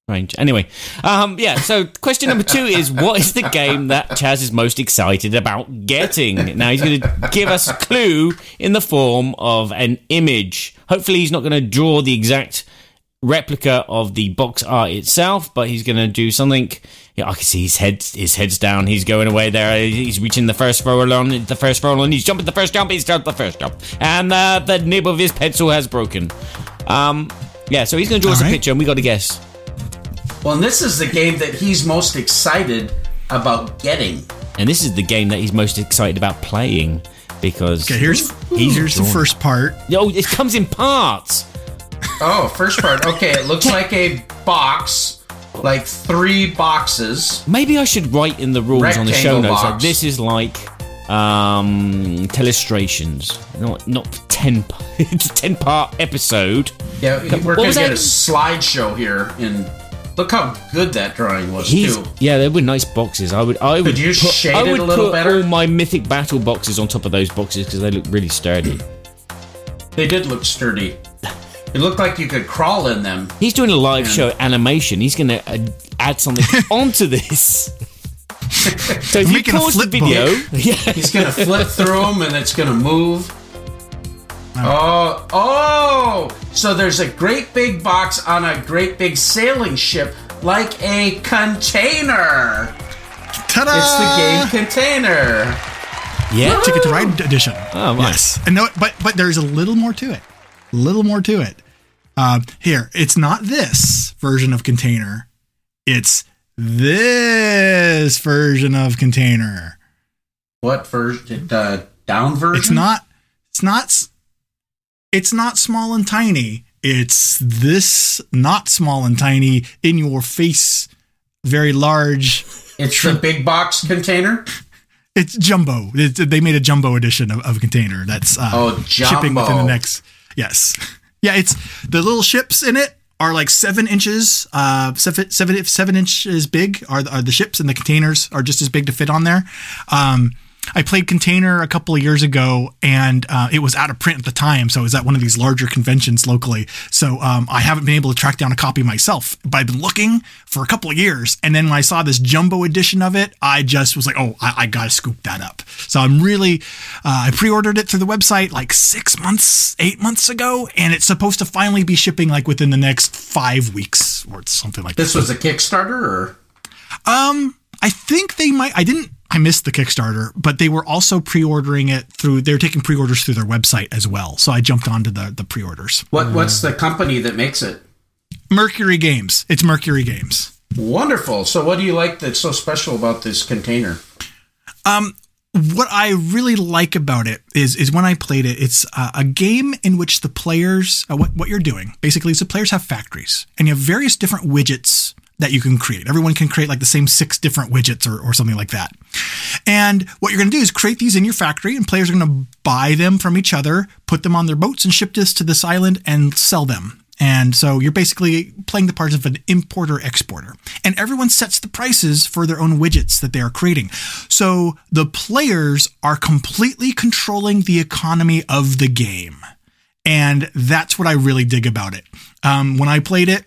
Strange. Anyway, so question number 2 is, what is the game that Chaz is most excited about getting? Now, he's going to give us a clue in the form of an image. Hopefully, he's not going to draw the exact replica of the box art itself, but he's going to do something. Yeah, I can see his head's down. He's going away there. He's reaching the first furlong. He's jumping the first jump. He's jumped the first jump, and the nib of his pencil has broken. Yeah, so he's going to draw us a picture, and we got to guess. Well, and this is the game that he's most excited about getting, and this is the game that he's most excited about playing because here's the first part. Oh, it comes in parts. Oh, first part. Okay, it looks like a box, like 3 boxes. Maybe I should write in the rules on the show notes that this is like telestrations, not 10. It's a 10-part episode. Yeah, we're gonna get a slideshow here. Look how good that drawing was too. Yeah, they were nice boxes. Could you shade it a little better? All my Mythic Battle boxes on top of those boxes because they look really sturdy. They did look sturdy. It looked like you could crawl in them. He's doing a live show animation. He's going to add something onto this. So if you pause the video, he's going to flip through them and it's going to move. Oh! So there's a great big box on a great big sailing ship, like a container. Ta-da! It's the game container. Yeah, Ticket to Ride edition. Oh, nice. Yes. And but there's a little more to it. Here, it's not this version of container. It's this version of container. What version? The down version? It's not small and tiny. It's this not small and tiny in your face, very large. It's the big box container? It's jumbo. They made a jumbo edition of container that's shipping within the next. Yes. Yeah, it's the little ships in it are like 7 inches, 7 inches big are the ships, and the containers are just as big to fit on there. I played Container a couple of years ago, and it was out of print at the time, so it was at one of these larger conventions locally. So I haven't been able to track down a copy myself, but I've been looking for a couple of years, and then when I saw this jumbo edition of it, I just was like, oh, I got to scoop that up. So I'm really, I pre-ordered it through the website like 8 months ago, and it's supposed to finally be shipping like within the next 5 weeks or something like that. This was a Kickstarter, or? I think they might. I missed the Kickstarter, but they were also pre-ordering it they're taking pre-orders through their website as well. So I jumped onto the pre-orders. What's the company that makes it? Mercury Games. It's Mercury Games. Wonderful. So what do you like that's so special about this container? What I really like about it is when I played it, it's a game in which the players, what you're doing, basically is the players have factories, and you have various different widgets that you can create. Everyone can create like the same 6 different widgets or something like that. And what you're going to do is create these in your factory, and players are going to buy them from each other, put them on their boats, and ship this to this island and sell them. And so you're basically playing the part of an importer-exporter. And everyone sets the prices for their own widgets that they are creating. So the players are completely controlling the economy of the game. And that's what I really dig about it. When I played it,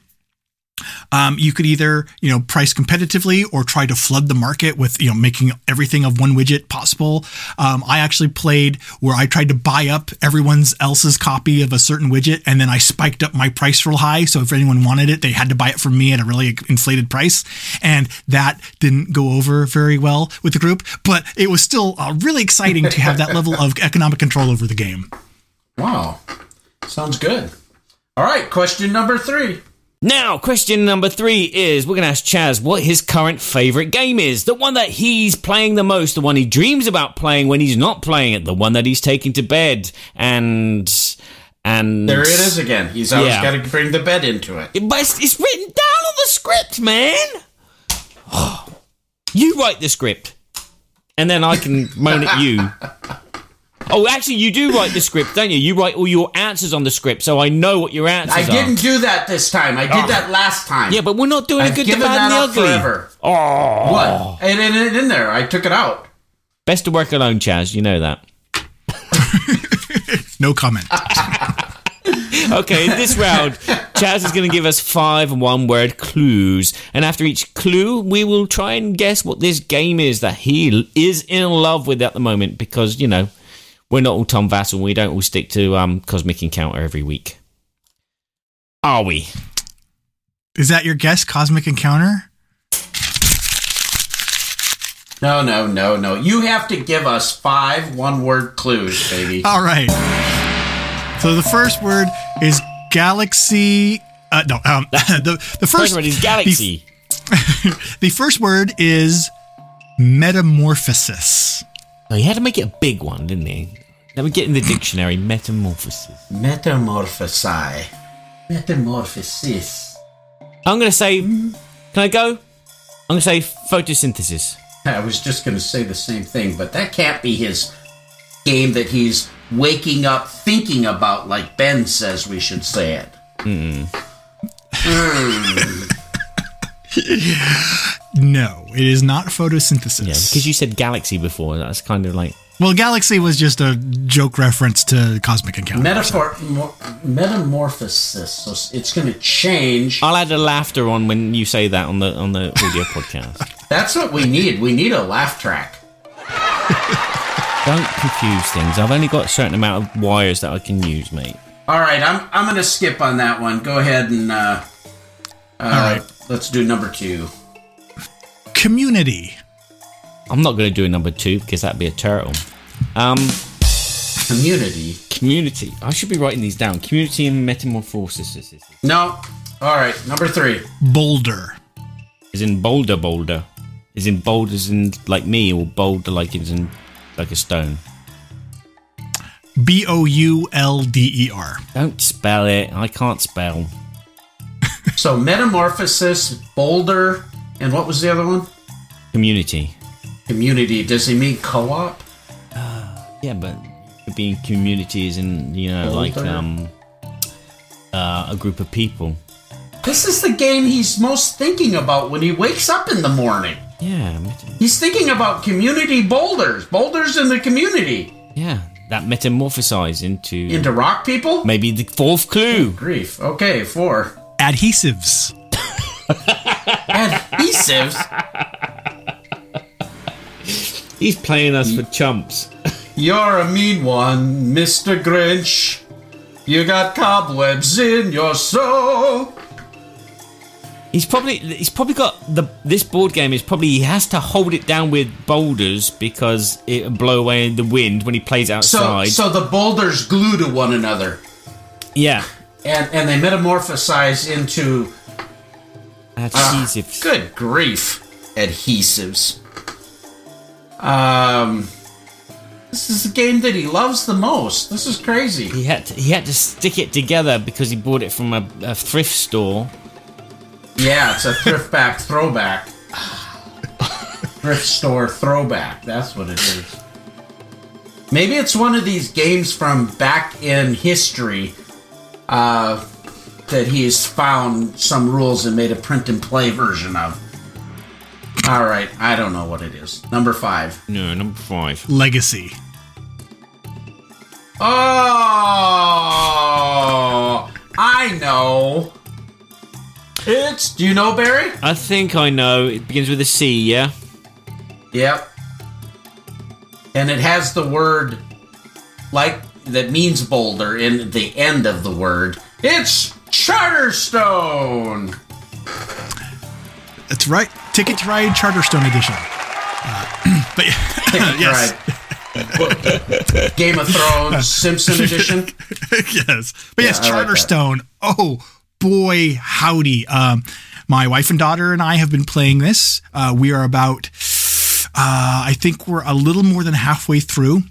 you could either, price competitively or try to flood the market with, making everything of one widget possible. I actually played where I tried to buy up everyone else's copy of a certain widget, and then I spiked up my price real high. So if anyone wanted it, they had to buy it from me at a really inflated price. And that didn't go over very well with the group, but it was still really exciting to have that level of economic control over the game. Wow. Sounds good. All right. Question number 3. Now, question number 3 is, we're going to ask Chaz what his current favourite game is. The one that he's playing the most, the one he dreams about playing when he's not playing it, the one that he's taking to bed, and there it is again. He's always got to bring the bed into it. But it's written down on the script, man. You write the script, and then I can moan at you. Oh, actually, you do write the script, don't you? You write all your answers on the script, so I know what your answers are. I didn't do that this time. I did that last time. Yeah, but we're not doing a good, the bad, and the ugly. Forever. Oh, what? And in there, I took it out. Best to work alone, Chaz. You know that. No comment. Okay, in this round, Chaz is going to give us 5 one-word clues. And after each clue, we will try and guess what this game is that he is in love with at the moment. Because, we're not all Tom Vassell. We don't all stick to Cosmic Encounter every week. Are we? Is that your guess, Cosmic Encounter? No. You have to give us 5 one-word clues, baby. All right. So the first word is galaxy. The first word is galaxy. The first word is metamorphosis. Oh, he had to make it a big one, didn't he? Let me get in the dictionary. Metamorphosis. Metamorphosis. I'm going to say... Can I go? I'm going to say photosynthesis. I was just going to say the same thing, but that can't be his game that he's waking up thinking about, like Ben says we should say it. No, it is not photosynthesis. Yeah, because you said galaxy before. That's kind of like... Well, galaxy was just a joke reference to Cosmic Encounter. Metamorphosis. So it's going to change. I'll add a laughter on when you say that on the audio podcast. That's what we need. We need a laugh track. Don't confuse things. I've only got a certain amount of wires that I can use, mate. All right, I'm going to skip on that one. Go ahead and all right. Let's do number 2. Community. I'm not going to do a number 2 because that'd be a turtle. Community. I should be writing these down. Community and metamorphosis. No. All right, number 3. Boulder. Is in boulder. Is in boulder as in like me, or boulder like is in like a stone. Boulder. Don't spell it. I can't spell. So metamorphosis, boulder, and what was the other one? Community. Does he mean co-op? Yeah, but being communities and like a group of people. This is the game he's most thinking about when he wakes up in the morning. Yeah. He's thinking about community boulders in the community. Yeah, that metamorphosize into rock people. Maybe the 4th clue. Good grief. Okay, 4. Adhesives. Adhesives. He's playing us for chumps. You're a mean one, Mr. Grinch. You got cobwebs in your soul. He's probably got this board game is probably he has to hold it down with boulders because it'll blow away in the wind when he plays outside. So the boulders glue to one another. Yeah. And they metamorphosize into adhesives. Good grief. Adhesives. This is the game that he loves the most. This is crazy. He had to stick it together because he bought it from a thrift store. Yeah, it's a throwback. Thrift store throwback. That's what it is. Maybe it's one of these games from back in history that he's found some rules and made a print and play version of. All right, I don't know what it is. Number 5. No, number 5. Legacy. Oh, I know. Do you know, Barry? I think I know. It begins with a C, yeah? Yep. And it has the word like that means boulder in the end of the word. It's Charterstone. That's right. Ticket to Ride Charterstone edition. But yes. Game of Thrones Simpson edition. Yes. But yes, Charterstone. Oh, boy, howdy. My wife and daughter and I have been playing this. We are about, I think we're a little more than halfway through.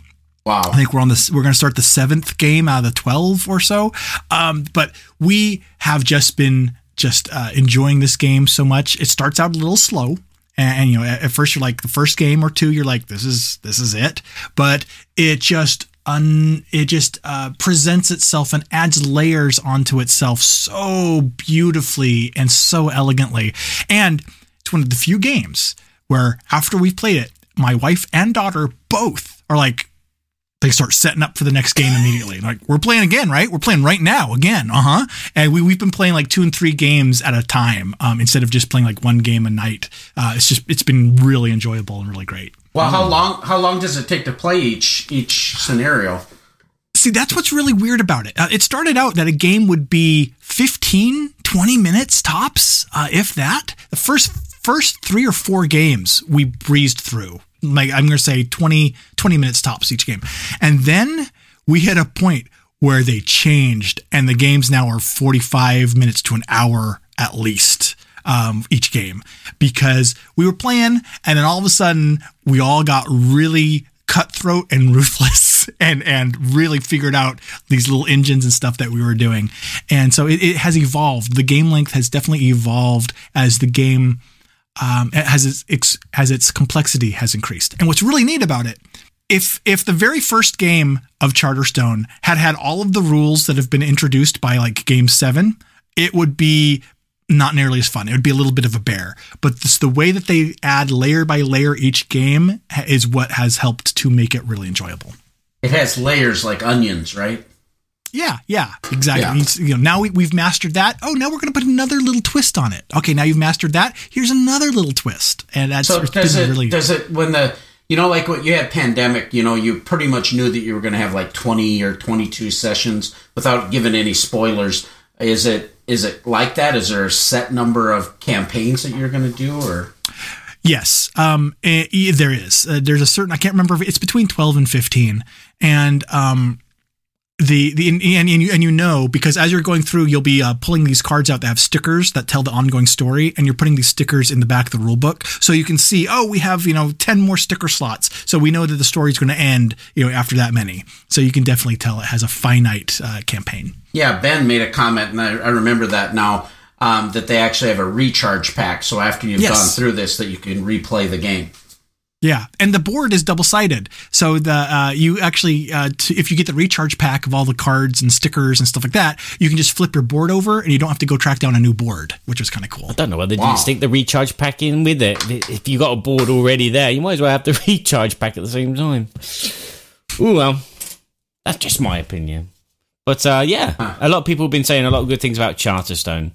Wow. I think we're going to start the 7th game out of the 12 or so. But we have just been enjoying this game so much. It starts out a little slow. And at first you're like the first game or two, you're like, this is it. But it just presents itself and adds layers onto itself so beautifully and so elegantly. And it's one of the few games where after we've played it, my wife and daughter both are like, they start setting up for the next game immediately. Like, we're playing again, right? We're playing right now again. And we've been playing like 2 and 3 games at a time instead of just playing like one game a night. It's been really enjoyable and really great. Well, how long does it take to play each scenario? See, that's what's really weird about it. It started out that a game would be 15, 20 minutes tops, if that. The first 3 or 4 games we breezed through. Like, I'm going to say 20 minutes tops each game. And then we hit a point where they changed, and the games now are 45 minutes to an hour at least, each game, because we were playing, and then all of a sudden we all got really cutthroat and ruthless and really figured out these little engines and stuff that we were doing. And so it has evolved. The game length has definitely evolved as the game has its complexity has increased. And what's really neat about it, if the very first game of Charterstone had all of the rules that have been introduced by like game 7, it would be not nearly as fun. It would be a little bit of a bear. But the way that they add layer by layer each game is what has helped to make it really enjoyable. It has layers like onions, right? Yeah, exactly. Yeah. Now we've mastered that. Oh, now we're going to put another little twist on it. Okay, now you've mastered that. Here's another little twist. And that's does it when the like what you had pandemic, you pretty much knew that you were going to have like 20 or 22 sessions without giving any spoilers. Is it like that? Is there a set number of campaigns that you're going to do, or? Yes, there is. There's a certain, I can't remember, it's between 12 and 15. And because as you're going through, you'll be pulling these cards out that have stickers that tell the ongoing story, and you're putting these stickers in the back of the rule book, so you can see, we have 10 more sticker slots, so we know that the story's going to end after that many. So you can definitely tell it has a finite campaign. Yeah, Ben made a comment, and I remember that now, that they actually have a recharge pack, so after you've gone through this, that you can replay the game. Yeah, and the board is double-sided, so you actually, if you get the recharge pack of all the cards and stickers and stuff like that, you can just flip your board over, and you don't have to go track down a new board, which is kind of cool. I don't know whether you stick the recharge pack in with it. If you got a board already there, you might as well have the recharge pack at the same time. Ooh, well, that's just my opinion. But a lot of people have been saying a lot of good things about Charterstone.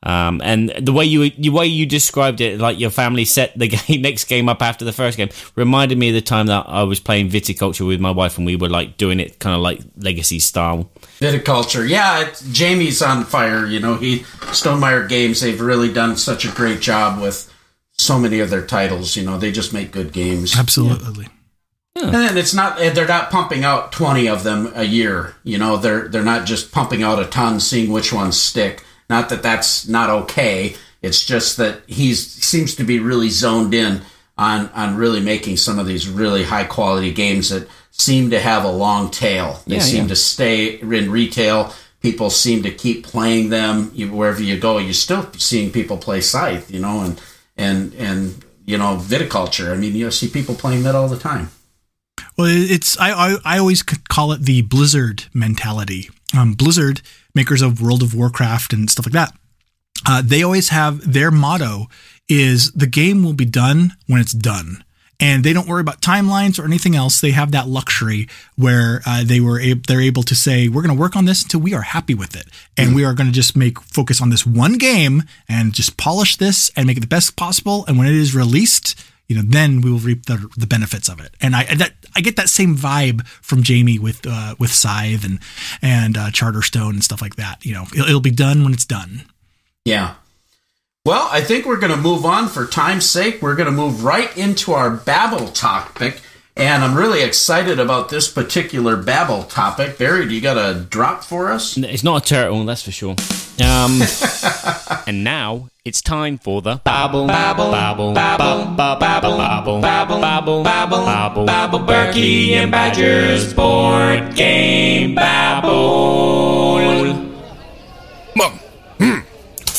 And the way you described it, like your family set the next game up after the first game, reminded me of the time that I was playing Viticulture with my wife, and we were like doing it kind of like Legacy style. Viticulture, Jamie's on fire. Stonemaier Games, they've really done such a great job with so many of their titles. They just make good games. Absolutely. Yeah. And they're not pumping out 20 of them a year. They're not just pumping out a ton, seeing which ones stick. Not that that's not okay. It's just that he seems to be really zoned in on really making some of these really high quality games that seem to have a long tail. They seem to stay in retail. People seem to keep playing them wherever you go. You're still seeing people play Scythe, and Viticulture. I mean, you see people playing that all the time. Well, I always call it the Blizzard mentality. Blizzard, makers of World of Warcraft and stuff like that, they always have their motto is the game will be done when it's done. And they don't worry about timelines or anything else. They have that luxury where they're able to say, we're going to work on this until we are happy with it. And we are going to just focus on this one game and just polish this and make it the best possible. And when it is released, then we will reap the benefits of it. And I get that same vibe from Jamie with Scythe and Charterstone and stuff like that. It'll be done when it's done. Yeah. Well, I think we're going to move on for time's sake. We're going to move right into our Babble topic. And I'm really excited about this particular Babble topic. Barry, do you got a drop for us? It's not a turtle, that's for sure. And now it's time for the Babble, Babble, Babble, Babble, Babble, Babble, Babble, Babble, Babble, Babble, Babble, Berkey and Badger's Board Game Babble.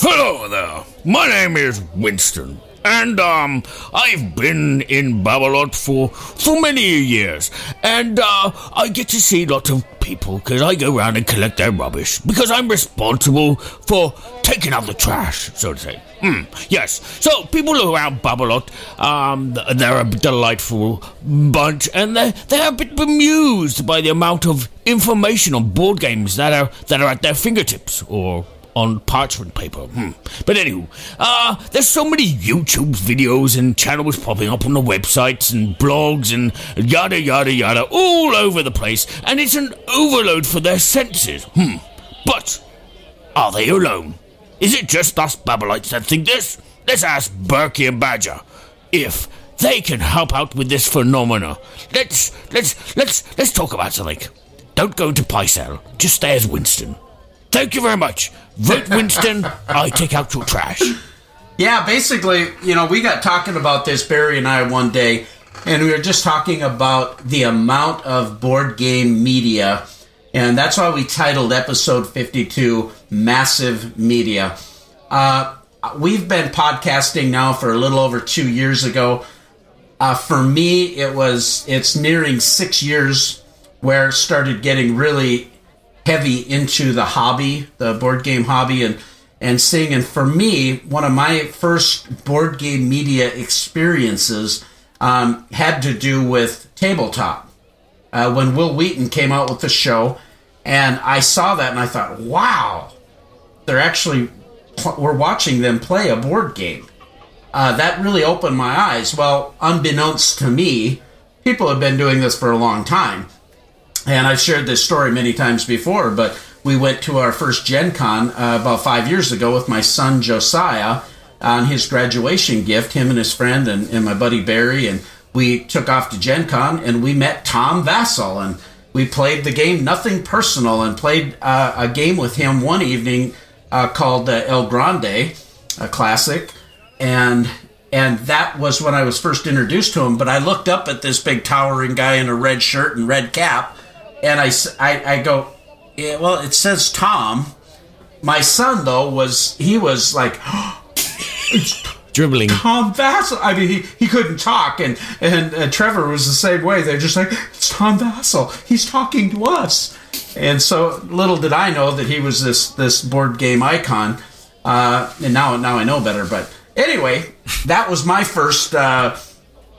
Hello there. My name is Winston. And, I've been in Babble It for many years. And, I get to see lots of people because I go around and collect their rubbish. Because I'm responsible for taking out the trash, so to say. Yes. So, people around Babble It, they're a delightful bunch. And they're a bit bemused by the amount of information on board games that are at their fingertips. Or on parchment paper. But anywho, there's so many YouTube videos and channels popping up on the websites and blogs and yada yada yada all over the place, and it's an overload for their senses. But are they alone? Is it just us Babbleites that think this? Let's ask Berkey and Badger if they can help out with this phenomena. Let's talk about something. Don't go into Pycelle. Just stay as Winston. Thank you very much. Vote Winston. I take out your trash. Yeah, basically, we got talking about this, Barry and I, one day, and we were just talking about the amount of board game media, and that's why we titled episode 52 Massive Media. We've been podcasting now for a little over 2 years ago. For me, it's nearing 6 years where it started getting really heavy into the hobby, the board game hobby, and seeing. And for me, one of my first board game media experiences had to do with tabletop. When Will Wheaton came out with the show, and I saw that and I thought, wow, we're watching them play a board game. That really opened my eyes. Well, unbeknownst to me, people have been doing this for a long time. And I've shared this story many times before, but we went to our first Gen Con about 5 years ago with my son Josiah on his graduation gift, him and his friend and my buddy Barry, and we took off to Gen Con and we met Tom Vassell, and we played the game Nothing Personal and played a game with him one evening called El Grande, a classic, and that was when I was first introduced to him. But I looked up at this big towering guy in a red shirt and red cap, and I go, yeah, well, it says Tom. My son, though, was like, dribbling. Tom Vassell. I mean, he couldn't talk, and Trevor was the same way. They're just like, it's Tom Vassell. He's talking to us. And so little did I know that he was this board game icon. And now I know better. But anyway, that was my first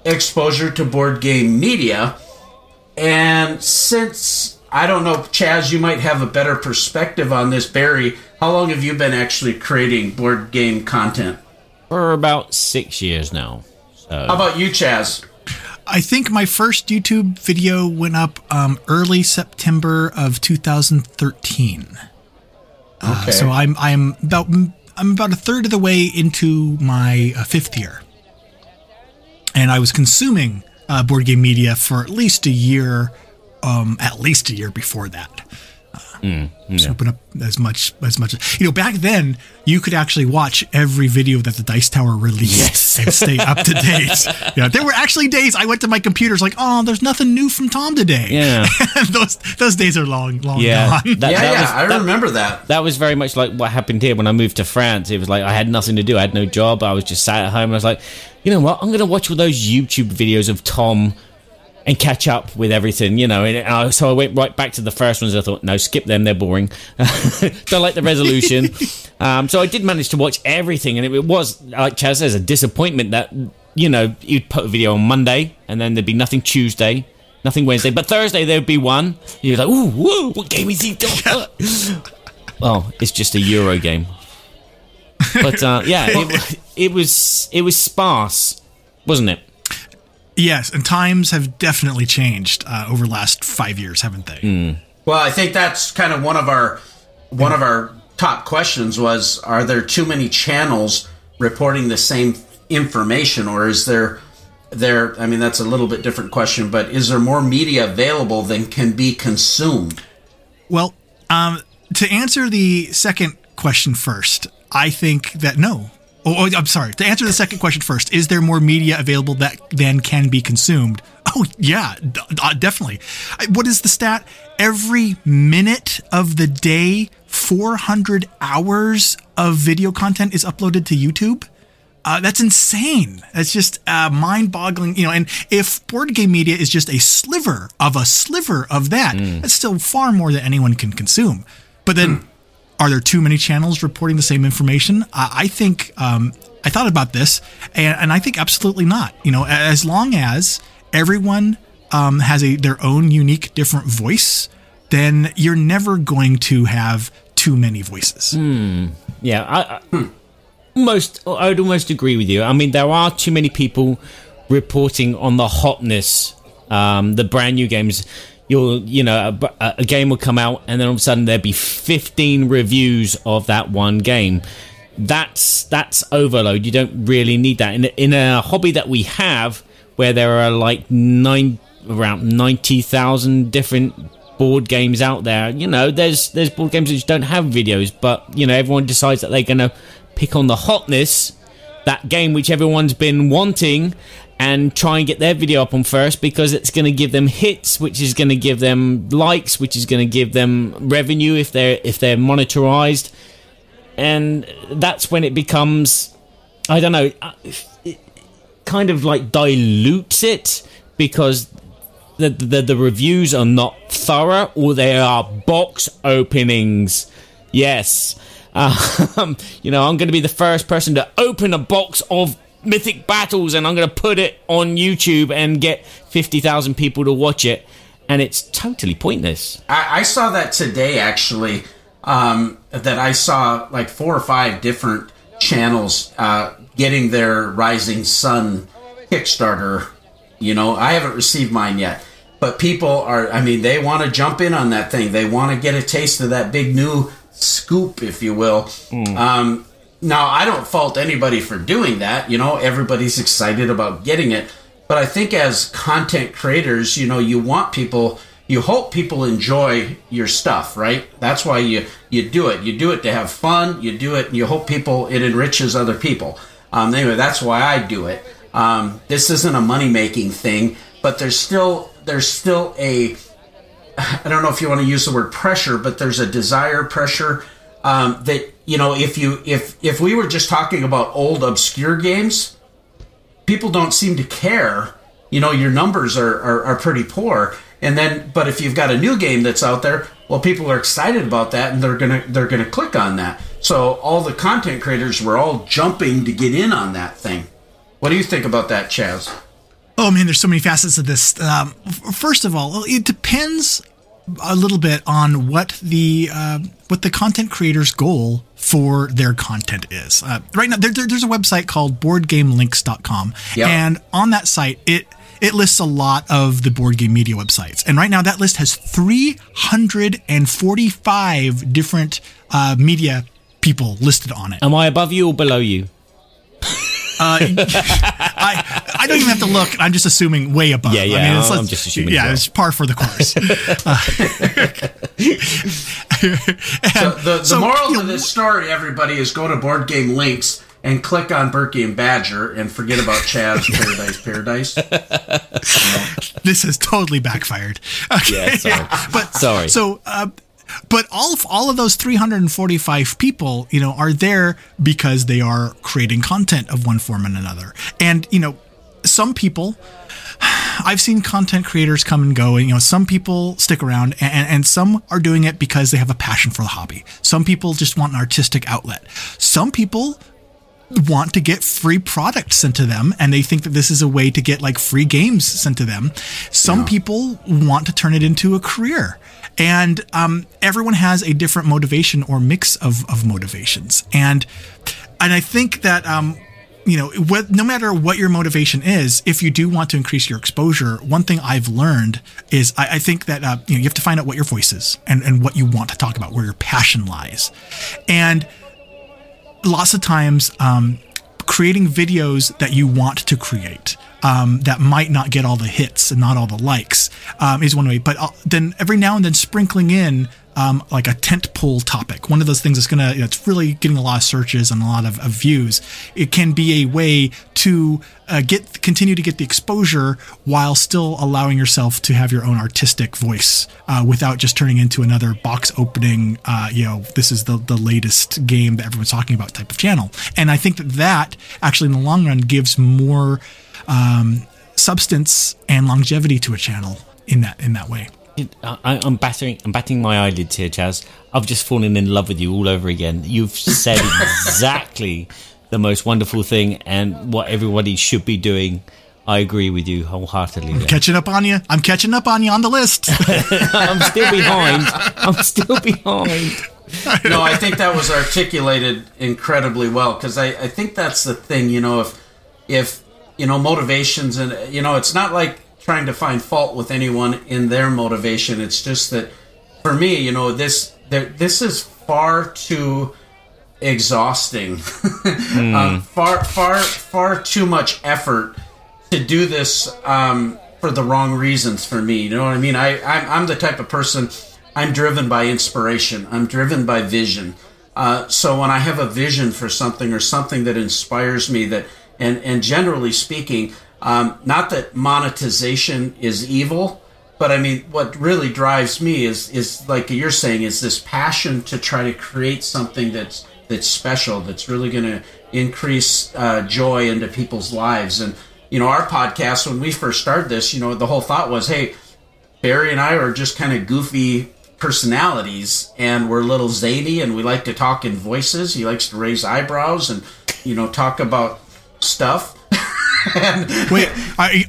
exposure to board game media. And since, I don't know, Chaz, you might have a better perspective on this. Barry, how long have you been actually creating board game content? For about 6 years now. So. How about you, Chaz? I think my first YouTube video went up early September of 2013. Okay. So I'm about a third of the way into my fifth year, and I was consuming board game media for at least a year before that. So open up as much as back then you could actually watch every video that the Dice Tower released and stay up to date. Yeah, there were actually days I went to my computers like, oh, there's nothing new from Tom today. Yeah, those days are long gone. I remember that. That was very much like what happened here when I moved to France. It was like I had nothing to do. I had no job. I was just sat at home. And I was like, you know what? I'm going to watch all those YouTube videos of Tom and catch up with everything, And so I went right back to the first ones. I thought, no, skip them. They're boring. Don't like the resolution. So I did manage to watch everything. And it was, like Chaz says, a disappointment that, you'd put a video on Monday and then there'd be nothing Tuesday, nothing Wednesday. But Thursday there'd be one. You're like, ooh, whoa, what game is he doing? Well, it's just a Euro game. But it was sparse, wasn't it? Yes, and times have definitely changed over the last 5 years, haven't they? Well, I think that's kind of one of our top questions was, are there too many channels reporting the same information, or is there I mean, that's a little bit different question, but is there more media available than can be consumed? Well, to answer the second question first, I think that no. Oh, I'm sorry. To answer the second question first, is there more media available than can be consumed? Oh, yeah, definitely. What is the stat? Every minute of the day, 400 hours of video content is uploaded to YouTube. That's insane. That's just mind-boggling. And if board game media is just a sliver of that, that's still far more than anyone can consume. But then... Are there too many channels reporting the same information? I think I thought about this, and I think absolutely not. As long as everyone has their own unique, different voice, then you're never going to have too many voices. Yeah, I would almost agree with you. I mean, there are too many people reporting on the hotness, the brand new games. A game will come out, and then all of a sudden there'll be 15 reviews of that one game. That's overload. You don't really need that in a hobby that we have, where there are like around 90,000 different board games out there. There's board games which don't have videos, but everyone decides that they're going to pick on the hotness, that game which everyone's been wanting, and try and get their video up on first, because it's going to give them hits, which is going to give them likes, which is going to give them revenue if they're monetized. And that's when it becomes, I don't know, it kind of like dilutes it, because the reviews are not thorough, or they are box openings. Yes. I'm going to be the first person to open a box of Mythic battles, and I'm going to put it on YouTube and get 50,000 people to watch it, and it's totally pointless. I saw that today, actually, that I saw like 4 or 5 different channels getting their Rising Sun Kickstarter. I haven't received mine yet, but people they want to jump in on that thing. They want to get a taste of that big new scoop, if you will. Now, I don't fault anybody for doing that. Everybody's excited about getting it. But I think as content creators, you want people, you hope people enjoy your stuff, right? That's why you do it. You do it to have fun. You do it, and you hope it enriches other people. Anyway, that's why I do it. This isn't a money-making thing, but there's still a, I don't know if you want to use the word pressure, but there's a desire pressure that, if we were just talking about old obscure games, people don't seem to care. Your numbers are pretty poor. But if you've got a new game that's out there, well, people are excited about that, and they're gonna click on that. So all the content creators were all jumping to get in on that thing. What do you think about that, Chaz? Oh man, there's so many facets of this. First of all, it depends a little bit on what the content creator's goal for their content is. Right now, there's a website called BoardGameLinks.com, yep. And on that site, it lists a lot of the board game media websites. And right now, that list has 345 different media people listed on it. Am I above you or below you? I don't even have to look. I'm just assuming way above. Yeah. I'm just assuming. Yeah, it's par for the course. The moral of this story, everybody, is go to Board Game Links and click on Berkey and Badger and forget about Chaz Paradise. This has totally backfired. Okay. Yeah, sorry. So, but all of those 345 people, are there because they are creating content of one form and another. And, some people, I've seen content creators come and go, and, some people stick around, and some are doing it because they have a passion for the hobby. Some people just want an artistic outlet. Some people want to get free products sent to them, and they think that this is a way to get like free games sent to them. Some people want to turn it into a career. And everyone has a different motivation or mix of motivations. And I think that, no matter what your motivation is, if you do want to increase your exposure, one thing I've learned is I think that, you have to find out what your voice is and what you want to talk about, where your passion lies. And lots of times, creating videos that you want to create, that might not get all the hits and not all the likes, is one way. But then every now and then sprinkling in like a tentpole topic, one of those things that's it's really getting a lot of searches and a lot of views. It can be a way to continue to get the exposure while still allowing yourself to have your own artistic voice, without just turning into another box opening, this is the latest game that everyone's talking about type of channel. And I think that actually in the long run gives more substance and longevity to a channel in that way. I'm batting my eyelids here, Chaz. I've just fallen in love with you all over again. You've said exactly the most wonderful thing, and what everybody should be doing. I agree with you wholeheartedly. I'm catching up on you on the list. I'm still behind. No, I think that was articulated incredibly well, because I think that's the thing, if motivations, and it's not like trying to find fault with anyone in their motivation. It's just that for me, this is far too exhausting, far too much effort to do this for the wrong reasons for me. You know what I mean? I'm the type of person, I'm driven by inspiration. I'm driven by vision. So when I have a vision for something or something that inspires me, that and generally speaking, not that monetization is evil, but I mean, what really drives me is like you're saying, is this passion to try to create something that's special, that's really going to increase joy into people's lives. And our podcast, when we first started this, the whole thought was, hey, Barry and I are just kind of goofy personalities, and we're a little zany, and we like to talk in voices. He likes to raise eyebrows and talk about stuff. And wait,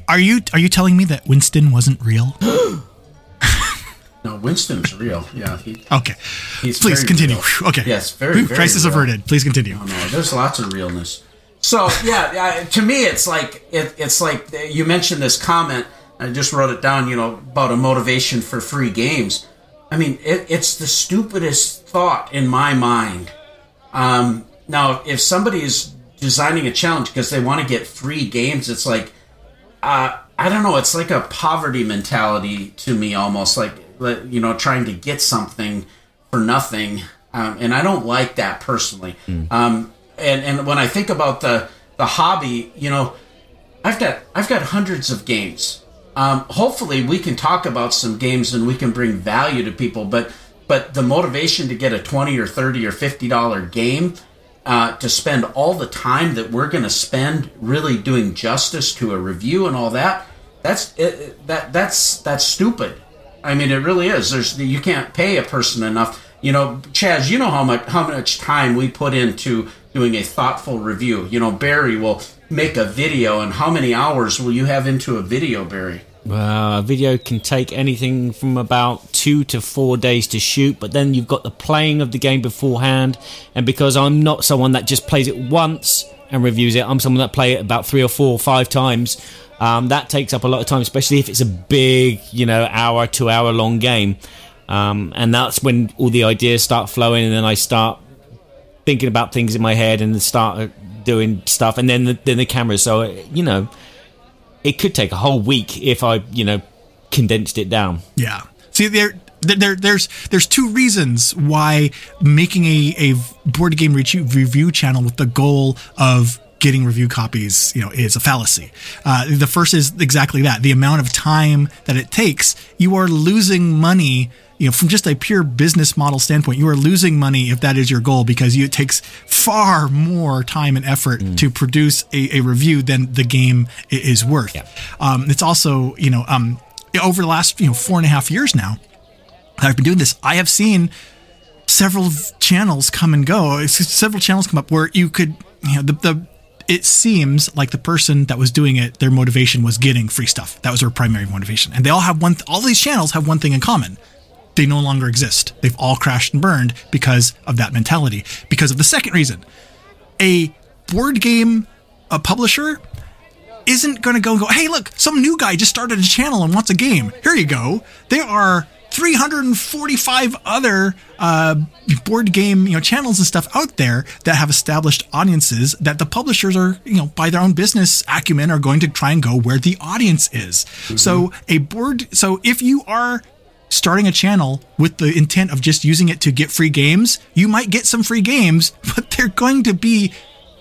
are you telling me that Winston wasn't real? No, Winston's real. Yeah. Okay. Please continue. Real. Okay. Yes, very crisis real. Averted. Please continue. No, there's lots of realness. So yeah, to me, it's like you mentioned this comment. I just wrote it down. About a motivation for free games. I mean, it's the stupidest thought in my mind. Now, if somebody is designing a challenge because they want to get free games, it's like, I don't know, it's like a poverty mentality to me, almost like, trying to get something for nothing. And I don't like that personally. And when I think about the hobby, I've got hundreds of games. Hopefully we can talk about some games and we can bring value to people, but the motivation to get a $20 or $30 or $50 game, to spend all the time that we're going to spend really doing justice to a review and all that, that's stupid. I mean, it really is. You can't pay a person enough. Chaz, how much time we put into doing a thoughtful review. Barry will make a video, and how many hours will you have into a video, Barry? A video can take anything from about 2 to 4 days to shoot, but then you've got the playing of the game beforehand, and because I'm not someone that just plays it once and reviews it, I'm someone that plays it about 3 or 4 or 5 times. That takes up a lot of time, especially if it's a big, hour, 2 hour long game. And that's when all the ideas start flowing, and then I start thinking about things in my head and start doing stuff, and then the camera. So, it could take a whole week if I, condensed it down. Yeah. See, there's 2 reasons why making a board game review channel with the goal of getting review copies, is a fallacy. The first is exactly that. The amount of time that it takes, you are losing money. From just a pure business model standpoint, you are losing money if that is your goal, because it takes far more time and effort to produce a review than the game is worth. Yeah. It's also, over the last 4.5 years now that I've been doing this, I have seen several channels come and go. Several channels come up where you could, it seems like the person that was doing it, their motivation was getting free stuff. That was their primary motivation. And they all have all these channels have one thing in common. They no longer exist. They've all crashed and burned because of that mentality. Because of the second reason, a board game publisher isn't going to go, hey, look, some new guy just started a channel and wants a game. Here you go. There are 345 other board game channels and stuff out there that have established audiences that the publishers are, by their own business acumen, are going to try and go where the audience is. Mm-hmm. So if you are starting a channel with the intent of just using it to get free games, you might get some free games, but they're going to be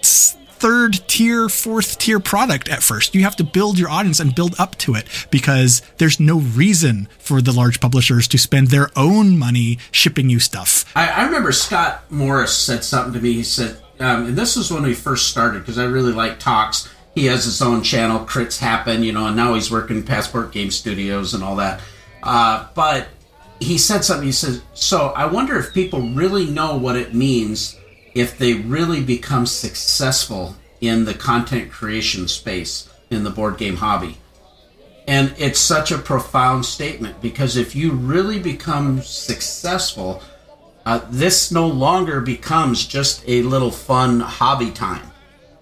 3rd tier, 4th tier product at first. You have to build your audience and build up to it, because there's no reason for the large publishers to spend their own money shipping you stuff. I remember Scott Morris said something to me. He said, and this was when we first started, because I really like talks. He has his own channel, Crits Happen, and now he's working Passport Game Studios and all that. But he said something. He said, so I wonder if people really know what it means if they really become successful in the content creation space in the board game hobby. And it's such a profound statement, because if you really become successful, this no longer becomes just a little fun hobby time.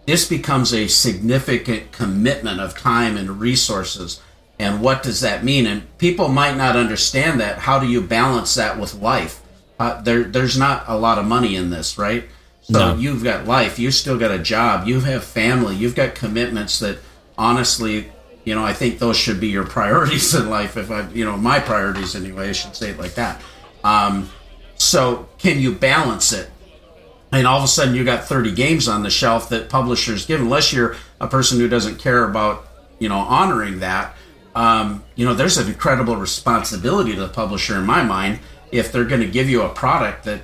This becomes a significant commitment of time and resources. And what does that mean? And people might not understand that. How do you balance that with life? There's not a lot of money in this, right? So you've got life. You still got a job. You have family. You've got commitments that, honestly, I think those should be your priorities in life. My priorities anyway, I should say it like that. So can you balance it? And all of a sudden you got 30 games on the shelf that publishers give, unless you're a person who doesn't care about, honoring that. There's an incredible responsibility to the publisher in my mind if they're going to give you a product that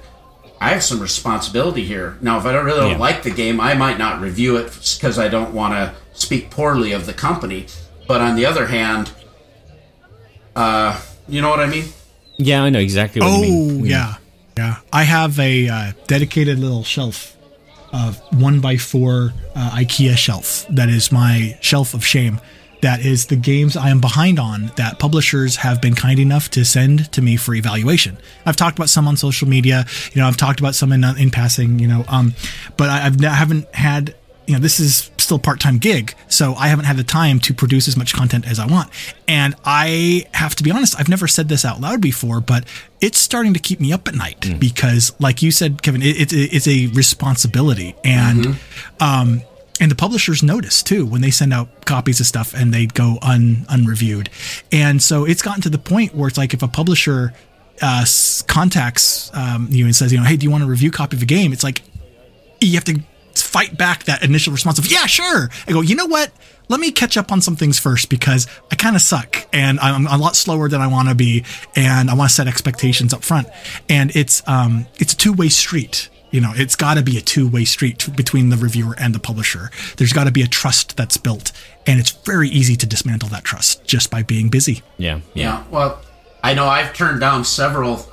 I have some responsibility here. Now, if I don't like the game, I might not review it because I don't want to speak poorly of the company. But on the other hand, you know what I mean? Yeah, I know exactly what you mean. Oh, yeah. Yeah. I have a dedicated little shelf of 1x4 IKEA shelf. That is my shelf of shame. That is the games I am behind on that publishers have been kind enough to send to me for evaluation. I've talked about some on social media. I've talked about some in passing. But I haven't had. This is still a part-time gig, so I haven't had the time to produce as much content as I want. And I have to be honest, I've never said this out loud before, but it's starting to keep me up at night because, like you said, Kevin, it's a responsibility. And and the publishers notice too when they send out copies of stuff and they go unreviewed. And so it's gotten to the point where it's like if a publisher contacts you and says, hey, do you want a review copy of a game? It's like you have to fight back that initial response of, yeah, sure. I go, you know what? Let me catch up on some things first because I kind of suck and I'm a lot slower than I want to be. And I want to set expectations up front. And it's a two-way street. It's got to be a two-way street between the reviewer and the publisher. There's got to be a trust that's built. And it's very easy to dismantle that trust just by being busy. Yeah. Well, I know I've turned down several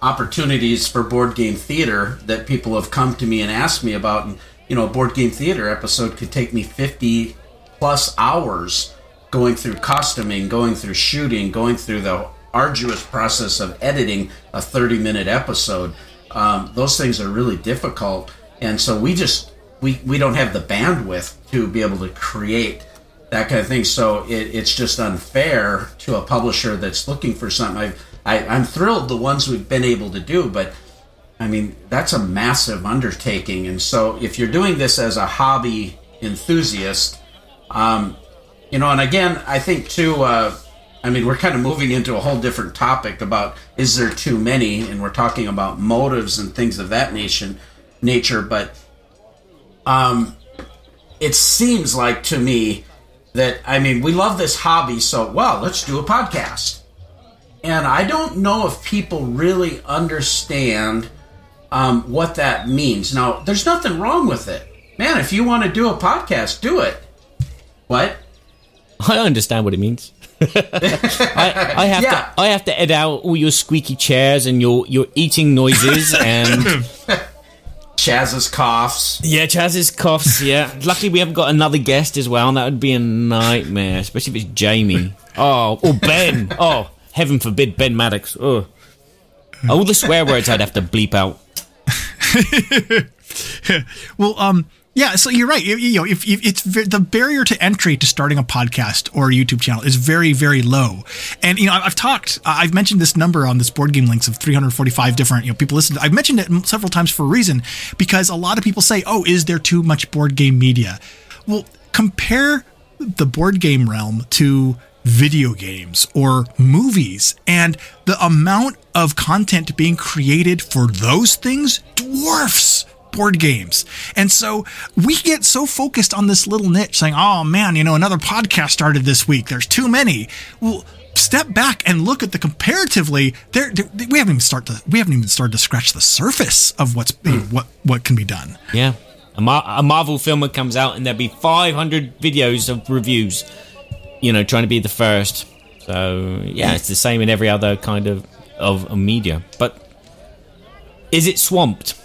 opportunities for board game theater that people have come to me and asked me about. And, a board game theater episode could take me 50 plus hours going through costuming, going through shooting, going through the arduous process of editing a 30-minute episode. Those things are really difficult. And so we don't have the bandwidth to be able to create that kind of thing. So it's just unfair to a publisher that's looking for something. I'm thrilled the ones we've been able to do, but I mean, that's a massive undertaking. And so if you're doing this as a hobby enthusiast, and again, I think too, we're kind of moving into a whole different topic about is there too many, and we're talking about motives and things of that nature. But it seems like to me that, we love this hobby, so, let's do a podcast. And I don't know if people really understand what that means. Now, there's nothing wrong with it. Man, if you want to do a podcast, do it. What? I understand what it means. I have to edit out all your squeaky chairs and your eating noises and Chaz's coughs. Yeah, Chaz's coughs. Yeah. Luckily, we haven't got another guest as well. That would be a nightmare, especially if it's Jamie. Or Ben. Oh, heaven forbid, Ben Maddox. Oh, all the swear words I'd have to bleep out. Well, yeah, so you're right. If it's the barrier to entry to starting a podcast or a YouTube channel is very, very low. And I've mentioned this number on this Board Game Links of 345 different people listen. I've mentioned it several times for a reason because a lot of people say, "Oh, is there too much board game media?" Well, compare the board game realm to video games or movies, and the amount of content being created for those things dwarfs board games. And so we get so focused on this little niche saying, oh man, another podcast started this week, there's too many. Well, step back and look at the comparatively we haven't even started to scratch the surface of what can be done. Yeah, a Marvel film that comes out and there'll be 500 videos of reviews, trying to be the first. So yeah, it's the same in every other kind of media. But is it swamped?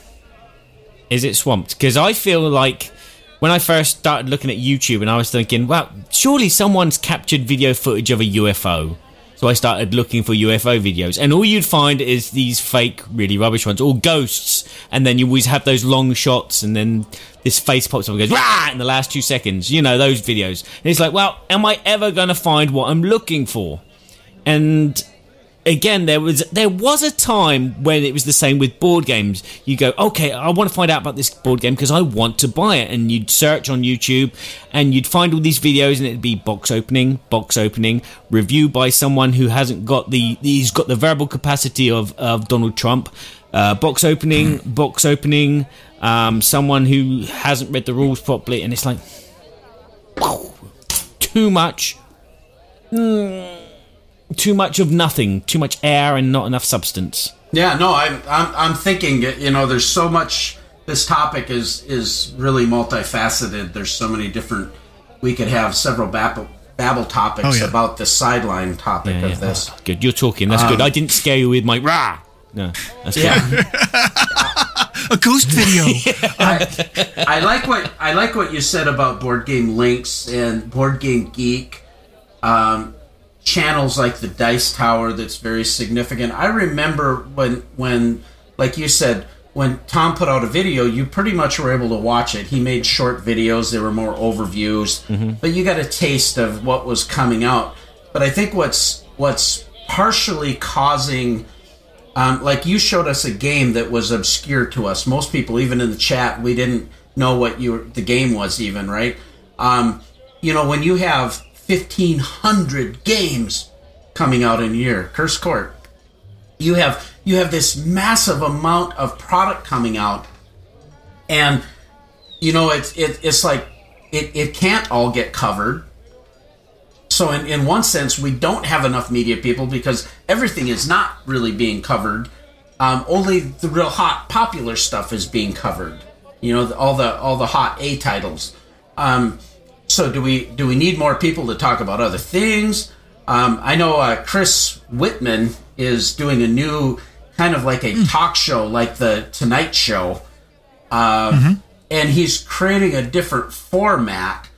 Because I feel like when I first started looking at YouTube and I was thinking, well, surely someone's captured video footage of a UFO. So I started looking for UFO videos, and all you'd find is these fake, really rubbish ones, or ghosts, and then you always have those long shots, and then this face pops up and goes, rah, in the last 2 seconds. You know, those videos. And it's like, well, am I ever going to find what I'm looking for? And again, there was a time when it was the same with board games. You go, okay, I want to find out about this board game because I want to buy it. And you'd search on YouTube and you'd find all these videos, and it'd be box opening, review by someone who hasn't got he's got the verbal capacity of Donald Trump, box opening, someone who hasn't read the rules properly, and it's like, too much. Too much of nothing, too much air and not enough substance. Yeah, no, I'm thinking, you know, there's so much. This topic is really multifaceted. There's so many different. We could have several babble topics about the sideline topic of this. Oh, good, you're talking. That's good. I didn't scare you with my rah. No, that's good. A ghost video. I like what you said about Board Game Links and Board Game Geek. Channels like the Dice Tower, that's very significant. I remember when, like you said, when Tom put out a video, you pretty much were able to watch it. He made short videos. There were more overviews, but you got a taste of what was coming out. But I think what's partially causing, like you showed us a game that was obscure to us. Most people, even in the chat, we didn't know what the game was even, right? You know, when you have 1,500 games coming out in a year, Curse Court, you have this massive amount of product coming out, and you know it's like it can't all get covered. So in one sense, we don't have enough media people because everything is not really being covered. Only the real hot popular stuff is being covered. You know, all the hot A titles. So do we need more people to talk about other things? I know Chris Whitman is doing a new kind of like a talk show, like the Tonight Show, and he's creating a different format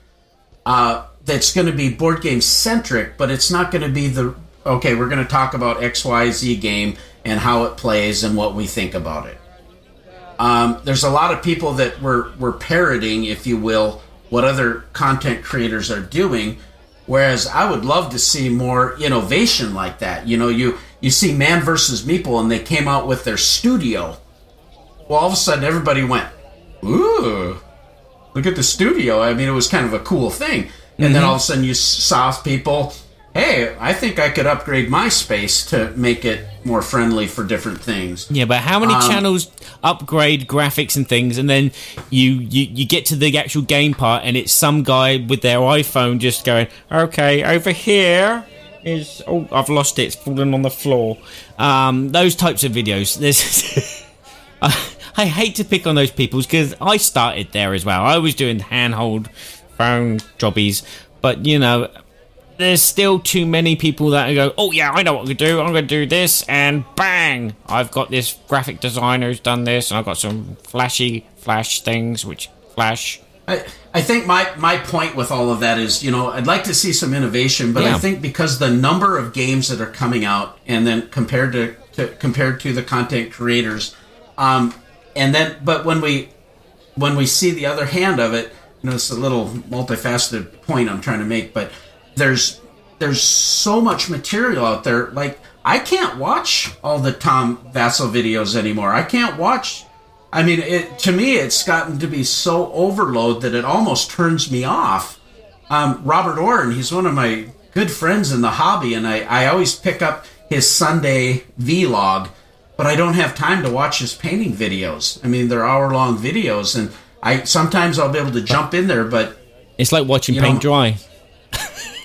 that's going to be board game centric, but it's not going to be we're going to talk about XYZ game and how it plays and what we think about it. There's a lot of people that were parroting, if you will, what other content creators are doing, whereas I would love to see more innovation like that. You know, you see Man vs. Meeple, and they came out with their studio. Well, all of a sudden, everybody went, ooh, look at the studio. I mean, it was kind of a cool thing. And then all of a sudden, you saw people, hey, I think I could upgrade my space to make it more friendly for different things. Yeah, but how many channels upgrade graphics and things, and then you get to the actual game part, and it's some guy with their iPhone just going, okay, over here is... Oh, I've lost it. It's fallen on the floor. Those types of videos. There's... I hate to pick on those people because I started there as well. I was doing handhold phone jobbies, but, you know... There's still too many people that go, oh yeah, I know what to do. I'm going to do this, and bang! I've got this graphic designer who's done this, and I've got some flash things, which flash. I think my point with all of that is, you know, I'd like to see some innovation, but I think because the number of games that are coming out, and then compared to the content creators, but when we see the other hand of it, you know, it's a little multifaceted point I'm trying to make, but there's so much material out there. Like, I can't watch all the Tom Vassell videos anymore. I can't watch. I mean, to me, it's gotten to be so overload that it almost turns me off. Robert Oren, he's one of my good friends in the hobby, and I always pick up his Sunday vlog, but I don't have time to watch his painting videos. I mean, they're hour-long videos, and sometimes I'll be able to jump in there, but... It's like watching paint dry.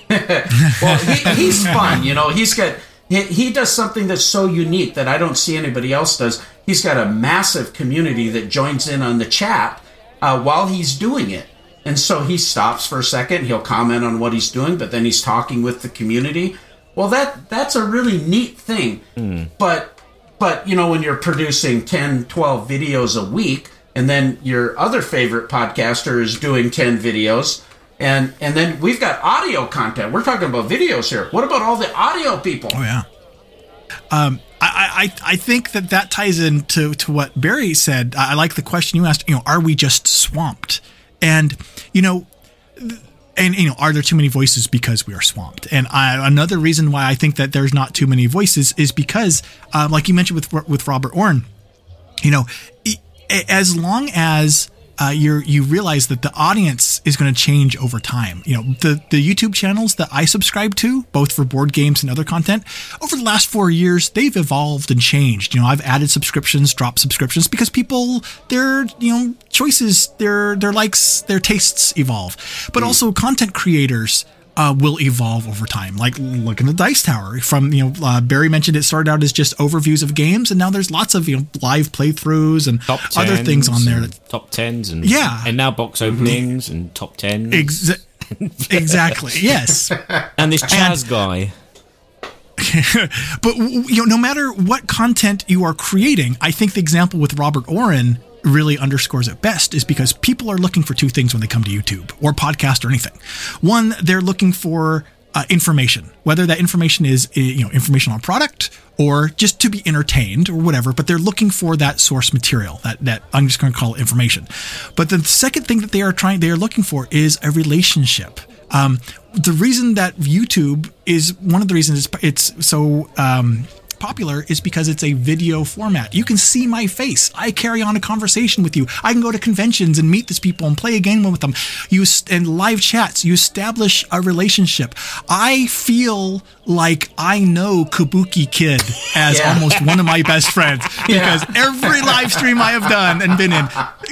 Well, he's fun, you know. He does something that's so unique that I don't see anybody else does. He's got a massive community that joins in on the chat while he's doing it, and so he stops for a second. He'll comment on what he's doing, but then he's talking with the community. Well, that's a really neat thing. But you know, when you're producing 10, 12 videos a week, and then your other favorite podcaster is doing 10 videos. And then we've got audio content. We're talking about videos here. What about all the audio people? Oh, yeah. I think that ties into what Barry said. I like the question you asked, are we just swamped? And, are there too many voices because we are swamped? And another reason why I think that there's not too many voices is because, like you mentioned with Robert Orrin, as long as you realize that the audience is going to change over time. The YouTube channels that I subscribe to, both for board games and other content, over the last 4 years, they've evolved and changed. I've added subscriptions, dropped subscriptions because people, their choices, their likes, their tastes evolve. But also content creators will evolve over time. Like look in the Dice Tower. From Barry mentioned it started out as just overviews of games, and now there's lots of live playthroughs and other things on there. Top 10s and and now box openings and top 10s. Exactly. Yes. And this Chaz guy. But no matter what content you are creating, I think the example with Robert Orrin really underscores it best, is because people are looking for two things when they come to YouTube or podcast or anything. One, they're looking for information, whether that information is information on product or just to be entertained or whatever, but they're looking for that source material, that I'm just going to call it information. But the second thing that they are looking for is a relationship. The reason that YouTube is one of the reasons it's so popular is because it's a video format. You can see my face. I carry on a conversation with you. I can go to conventions and meet these people and play a game with them. And live chats. You establish a relationship. I feel like I know Kabuki Kid as almost one of my best friends because every live stream I have done and been in,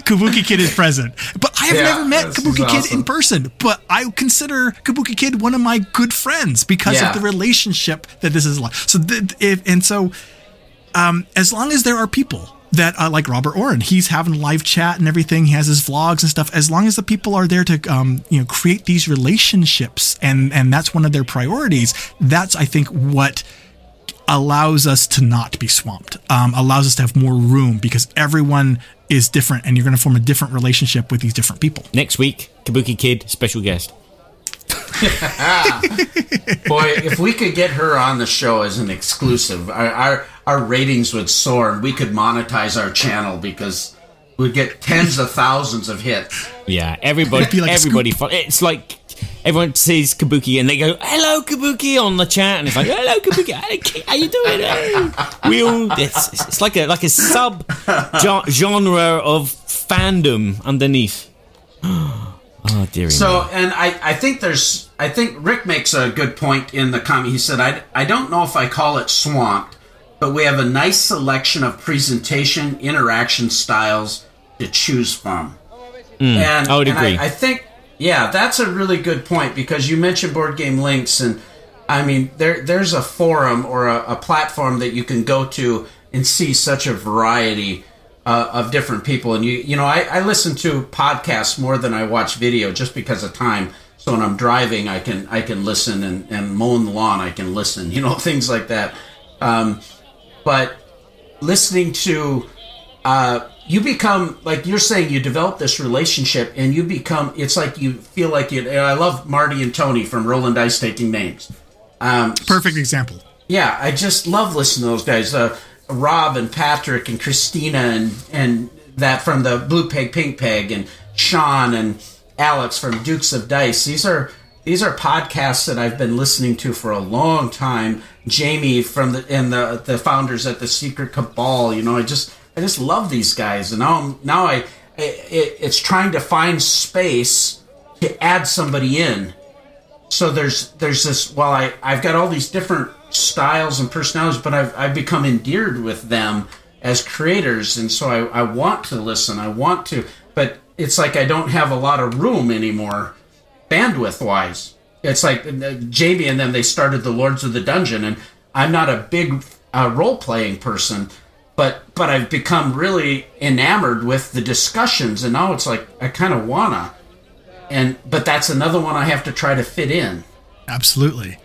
Kabuki Kid is present. But I have never met Kabuki Kid in person. But I consider Kabuki Kid one of my good friends because of the relationship that this is like. So as long as there are people that like Robert Orrin, he's having live chat and everything, he has his vlogs and stuff, as long as the people are there to create these relationships, and that's one of their priorities, that's I think what allows us to not be swamped, allows us to have more room, because everyone is different and you're going to form a different relationship with these different people. Next week, Kabuki Kid, special guest. Boy, if we could get her on the show as an exclusive, our ratings would soar, and we could monetize our channel because we'd get tens of thousands of hits. Yeah, everybody. It's like everyone sees Kabuki and they go, "Hello, Kabuki," on the chat, and it's like, "Hello, Kabuki, how you doing?" Hey. It's like a sub genre of fandom underneath. Oh, dearie. So, and I think Rick makes a good point in the comment. He said, I don't know if I call it swamped, but we have a nice selection of presentation, interaction styles to choose from. And I would agree. I think, that's a really good point, because you mentioned Board Game Links, and I mean, there's a forum or a platform that you can go to and see such a variety of different people. And I listen to podcasts more than I watch video, just because of time. So when I'm driving, I can listen, and mowing the lawn, I can listen, things like that. But listening to, you become, like you're saying, you develop this relationship, and you become, it's like you feel like you. I love Marty and Tony from Rolling Dice Taking Names. Perfect example. Yeah, I just love listening to those guys. Rob and Patrick and Christina and that from the Blue Peg Pink Peg, and Sean and Alex from Dukes of Dice. These are podcasts that I've been listening to for a long time. Jamie from the founders at the Secret Cabal. I just love these guys, and now it's trying to find space to add somebody in. So there's this. Well, I've got all these different styles and personalities, but I've become endeared with them as creators, and so I want to listen. I want to, but it's like I don't have a lot of room anymore, bandwidth wise. It's like Jamie and them, they started the Lords of the Dungeon, and I'm not a big role playing person, but I've become really enamored with the discussions, and now it's like I kind of wanna, but that's another one I have to try to fit in. Absolutely.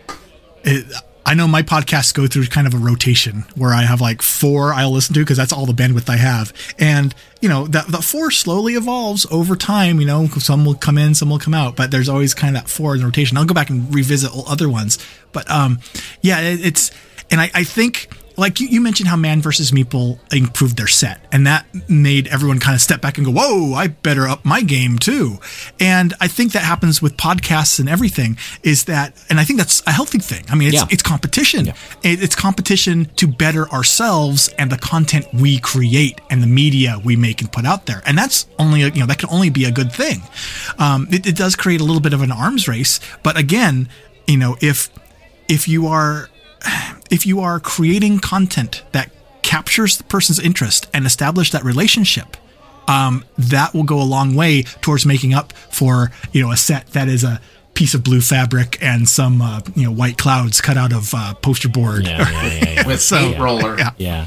I know my podcasts go through kind of a rotation where I have like 4 I'll listen to because that's all the bandwidth I have. And, that 4 slowly evolves over time. Some will come in, some will come out, but there's always kind of that 4 in the rotation. I'll go back and revisit other ones. But it's, and I think, like you mentioned how Man vs. Meeple improved their set, and that made everyone kind of step back and go, whoa, I better up my game too. And I think that happens with podcasts and everything, and I think that's a healthy thing. I mean, it's competition. Yeah. It's competition to better ourselves and the content we create and the media we make and put out there. And that's only, that can only be a good thing. It does create a little bit of an arms race. But again, if you are creating content that captures the person's interest and establish that relationship, that will go a long way towards making up for, a set that is a piece of blue fabric and some, white clouds cut out of poster board. Yeah. With paint roller. Yeah.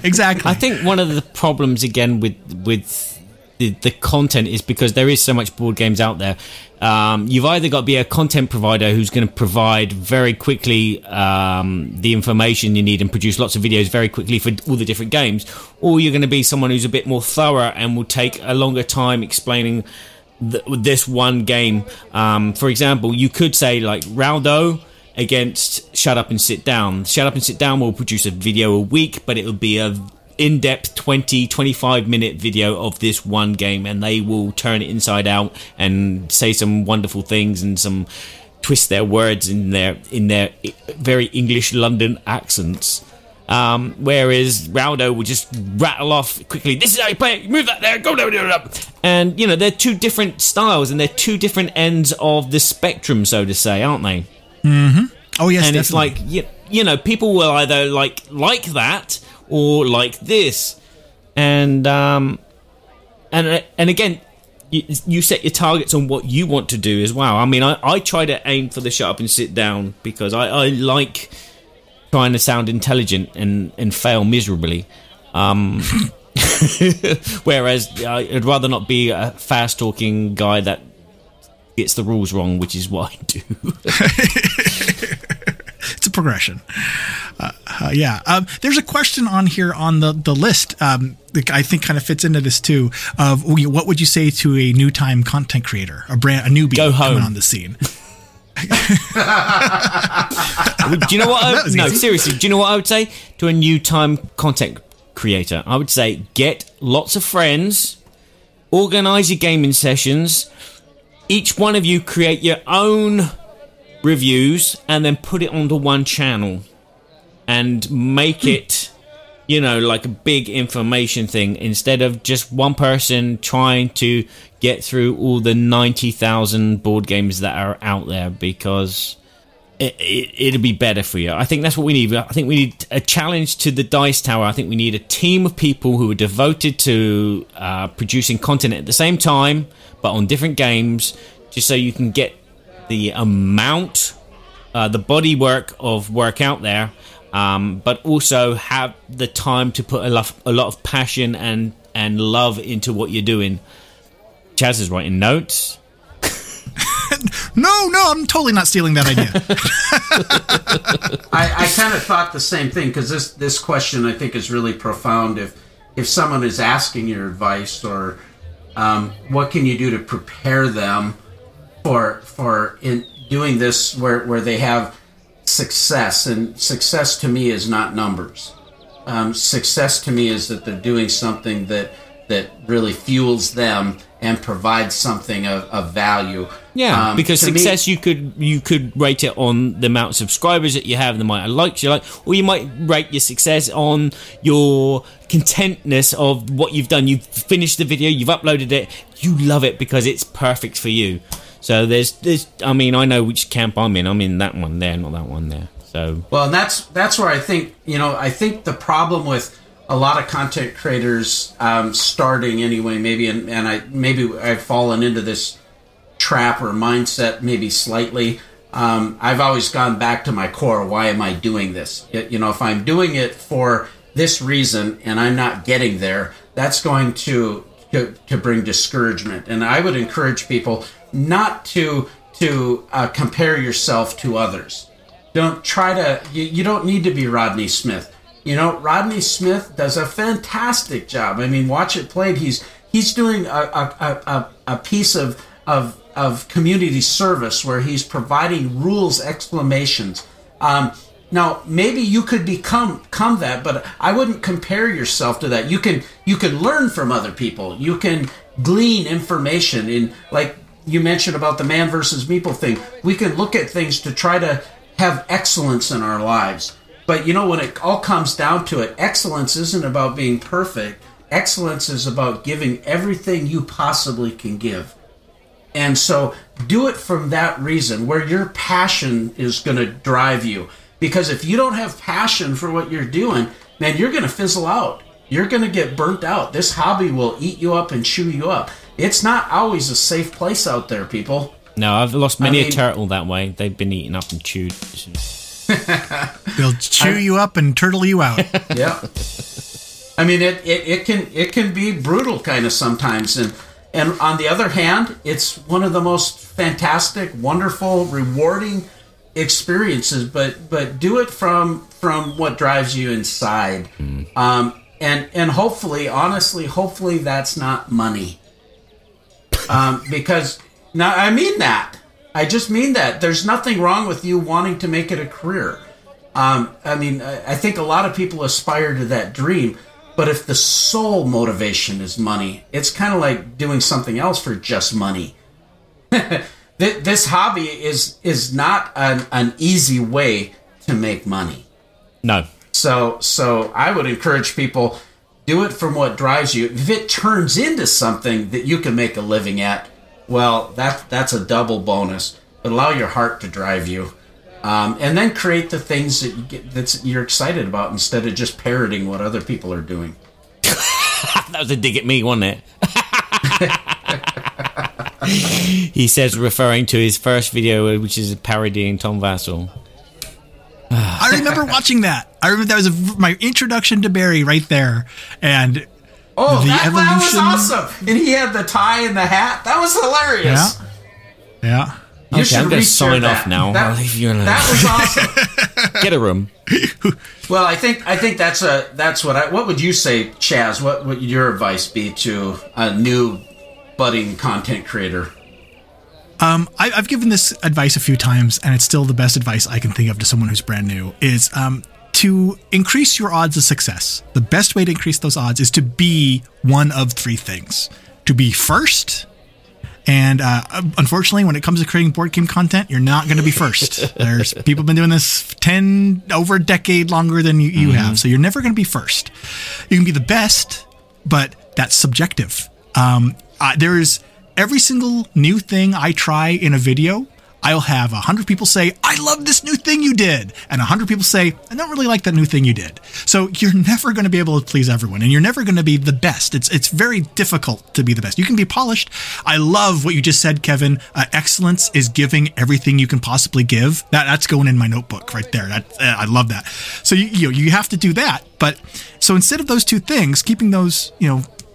Exactly. I think one of the problems, again, with the content is because there is so much board games out there. You've either got to be a content provider who's going to provide very quickly the information you need and produce lots of videos very quickly for all the different games, or you're going to be someone who's a bit more thorough and will take a longer time explaining this one game. For example, you could say like Raldo against Shut Up and Sit Down. Shut Up and Sit Down will produce a video a week, but it will be a in-depth 20-25 minute video of this one game, and they will turn it inside out and say some wonderful things and some twist their words in their very English London accents, whereas Raldo will just rattle off quickly, this is how you play it, move that there, go down. And they're 2 different styles and they're 2 different ends of the spectrum, so to say, aren't they? Oh yes, and definitely. It's like people will either like that or like this, and again, you set your targets on what you want to do as well. I mean, I try to aim for the Shut Up and Sit Down because I like trying to sound intelligent and fail miserably. Whereas I'd rather not be a fast talking guy that gets the rules wrong, which is what I do. It's a progression. There's a question on here on the list that I think kind of fits into this too, of what would you say to a new time content creator, a newbie coming on the scene? Do you know what? No, seriously, do you know what I would say to a new time content creator? I would say get lots of friends, organize your gaming sessions, each one of you create your own reviews and then put it onto one channel and make it, like a big information thing instead of just one person trying to get through all the 90,000 board games that are out there, because it'll be better for you. I think that's what we need. I think we need a challenge to the Dice Tower. I think we need a team of people who are devoted to producing content at the same time, but on different games, just so you can get the amount, the body work of work out there, but also have the time to put a lot of passion and love into what you're doing. Chaz is writing notes. No, I'm totally not stealing that idea. I kind of thought the same thing, because this question I think is really profound. If someone is asking your advice, or what can you do to prepare them for in doing this where they have success. And success to me is not numbers. Success to me is that they're doing something that really fuels them and provides something of value. Yeah, because success, you could rate it on the amount of subscribers that you have, the amount of likes you like, or you might rate your success on your contentness of what you've done. You've finished the video, you've uploaded it, you love it because it's perfect for you. So there's I mean, I know which camp I'm in. I'm in that one there, not that one there. So well, and that's where I think the problem with a lot of content creators starting anyway, maybe, and I've fallen into this trap or mindset maybe slightly. I've always gone back to my core. Why am I doing this? If I'm doing it for this reason and I'm not getting there, that's going to bring discouragement. And I would encourage people not to compare yourself to others. Don't try to. You don't need to be Rodney Smith. You know, Rodney Smith does a fantastic job. I mean, watch it played. He's doing a piece of community service where he's providing rules explanations. Now, maybe you could become that, but I wouldn't compare yourself to that. You can learn from other people. You can glean information in, like you mentioned about the Man versus Meeple thing. We can look at things to try to have excellence in our lives. But, you know, when it all comes down to it, excellence isn't about being perfect. Excellence is about giving everything you possibly can give. And so do it from that reason, where your passion is going to drive you. Because if you don't have passion for what you're doing, man, you're going to fizzle out. You're going to get burnt out. This hobby will eat you up and chew you up. It's not always a safe place out there, people. No, I've lost many a turtle that way. They've been eaten up and chewed. They'll chew you up and turtle you out. Yeah. I mean, it can be brutal kind of sometimes. And on the other hand, it's one of the most fantastic, wonderful, rewarding experiences, but do it from what drives you inside. And hopefully, honestly, hopefully that's not money. Because now I mean that. I just mean that. There's nothing wrong with you wanting to make it a career. I mean, I think a lot of people aspire to that dream, but if the sole motivation is money, it's kind of like doing something else for just money. This hobby is not an easy way to make money. No. So I would encourage people, do it from what drives you. If it turns into something that you can make a living at, well, that's a double bonus. But allow your heart to drive you, and then create the things that you're excited about instead of just parroting what other people are doing. That was a dig at me, wasn't it? He says, referring to his first video, which is parodying Tom Vassell. I remember watching that. I remember that was my introduction to Barry right there, and. Oh, that was awesome! And he had the tie and the hat. That was hilarious. Yeah. Okay, I'm going to sign off now. I'll leave you alone. That was awesome. Get a room. Well, I think what would you say, Chaz? What would your advice be to a new budding content creator? I've given this advice a few times, and it's still the best advice I can think of to someone who's brand new. Is to increase your odds of success, the best way to increase those odds is to be one of three things. To be first, and unfortunately, when it comes to creating board game content, you're not going to be first. There's people been doing this over a decade longer than you have, so you're never going to be first. You can be the best, but that's subjective. There's every single new thing I try in a video, I'll have 100 people say, I love this new thing you did. And 100 people say, I don't really like that new thing you did. So you're never going to be able to please everyone, and you're never going to be the best. It's very difficult to be the best. You can be polished. I love what you just said, Kevin. Excellence is giving everything you can possibly give. That's going in my notebook right there. I love that. So you have to do that. But so instead of those two things, keeping those,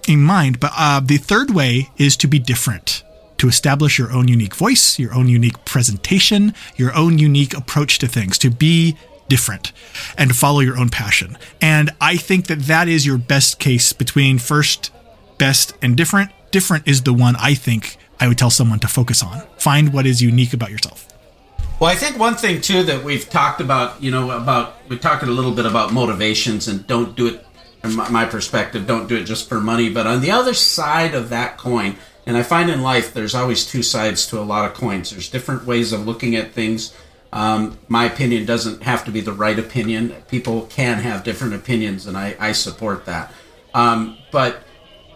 in mind, but the third way is to be different. To establish your own unique voice, your own unique presentation, your own unique approach to things, to be different and to follow your own passion. And I think that is your best case between first, best, and different. Different is the one I think I would tell someone to focus on. Find what is unique about yourself. Well, I think one thing, too, that we've talked about, we talked a little bit about motivations, and don't do it, from my perspective, don't do it just for money. But on the other side of that coin, and I find in life there's always two sides to a lot of coins. There's different ways of looking at things. My opinion doesn't have to be the right opinion. People can have different opinions, and I support that. But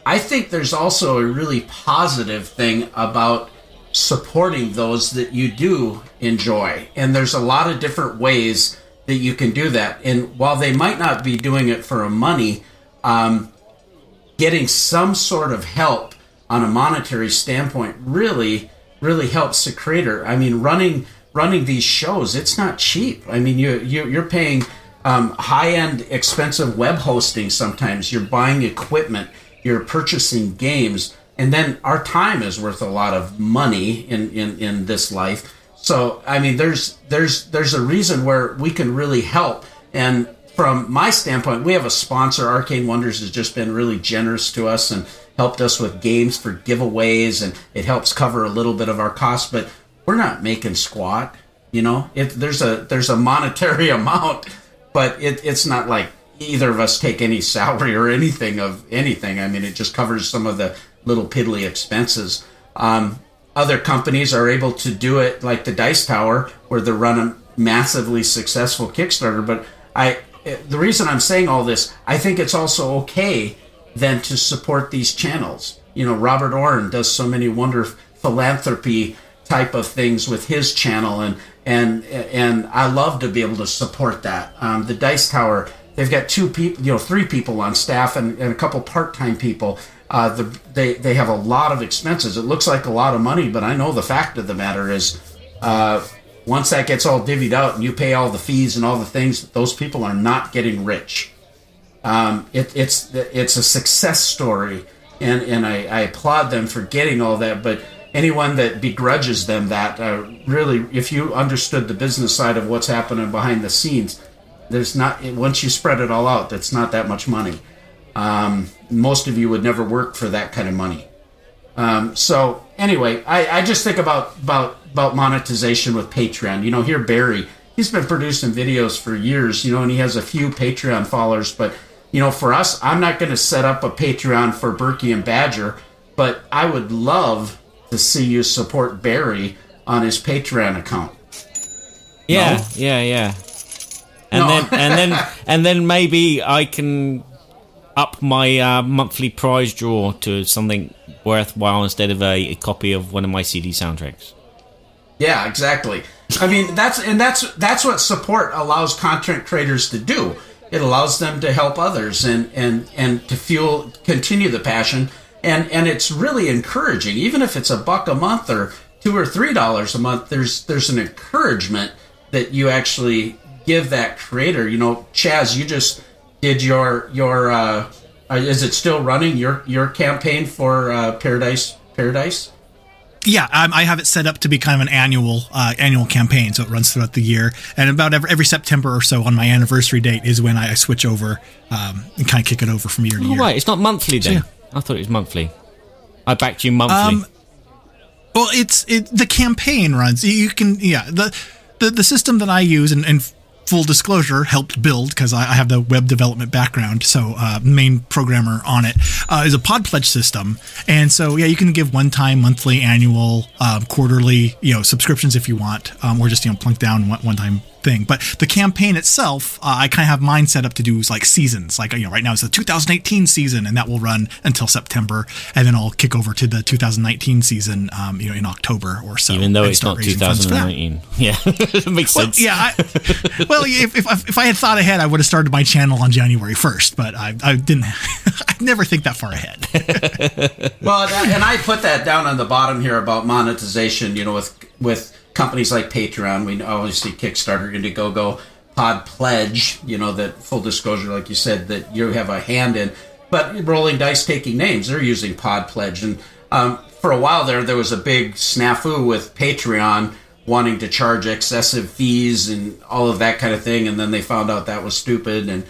I think there's also a really positive thing about supporting those that you do enjoy. And there's a lot of different ways that you can do that. And while they might not be doing it for money, getting some sort of help on a monetary standpoint really, really helps the creator. I mean, running these shows, it's not cheap. I mean, you're paying high-end, expensive web hosting sometimes. You're buying equipment. You're purchasing games. And then our time is worth a lot of money in this life. So, I mean, there's a reason where we can really help. And from my standpoint, we have a sponsor. Arcane Wonders has just been really generous to us and helped us with games for giveaways, and it helps cover a little bit of our costs. But we're not making squat, you know. There's a monetary amount, but it's not like either of us take any salary or anything of anything. I mean, it just covers some of the little piddly expenses. Other companies are able to do it, like the Dice Tower, where they run a massively successful Kickstarter. But the reason I'm saying all this, I think it's also okay then to support these channels. You know, Robert Oren does so many wonderful philanthropy type of things with his channel, and I love to be able to support that. The Dice Tower, they've got 3 people on staff and a couple part-time people. They have a lot of expenses. It looks like a lot of money, but I know the fact of the matter is, once that gets all divvied out and you pay all the fees and all the things, those people are not getting rich. It's a success story, and I applaud them for getting all that. But anyone that begrudges them that, really, if you understood the business side of what's happening behind the scenes, there's not. Once you spread it all out, that's not that much money. Most of you would never work for that kind of money. So anyway, I just think about monetization with Patreon. You know, here Barry, he's been producing videos for years, you know, and he has a few Patreon followers. But, you know, for us, I'm not going to set up a Patreon for Berkey and Badger, but I would love to see you support Barry on his Patreon account. Yeah, no? yeah. And then maybe I can up my monthly prize draw to something worthwhile instead of a copy of one of my CD soundtracks. Yeah, exactly. I mean, that's what support allows content creators to do. It allows them to help others and to continue the passion. And it's really encouraging. Even if it's $1 a month or $2 or $3 a month, there's an encouragement that you actually give that creator. You know, Chaz, you just did your is it still running, your campaign for Paradise? Yeah, I have it set up to be kind of an annual campaign, so it runs throughout the year. And about every September or so on my anniversary date is when I switch over and kind of kick it over from year to year. Right, it's not monthly then. So, yeah. I thought it was monthly. I backed you monthly. Well, the campaign runs. You can the system that I use and full disclosure, helped build, because I have the web development background, so main programmer on it, is a pod pledge system. And so, yeah, you can give one-time, monthly, annual, quarterly, subscriptions if you want, or just, plunk down one-time thing. But the campaign itself, I kind of have mine set up to do like seasons. Like, right now it's the 2018 season, and that will run until September, and then I'll kick over to the 2019 season, in October or so. Even though it's not 2019. Yeah, it makes sense. Yeah. If I had thought ahead, I would have started my channel on January 1st, but I didn't. I never think that far ahead. Well, and I put that down on the bottom here about monetization, with companies like Patreon. We obviously Kickstarter, Indiegogo, Pod Pledge, that full disclosure, like you said, that you have a hand in. But Rolling Dice Taking Names, they're using Pod Pledge. And for a while there was a big snafu with Patreon wanting to charge excessive fees and all of that kind of thing. And then they found out that was stupid, and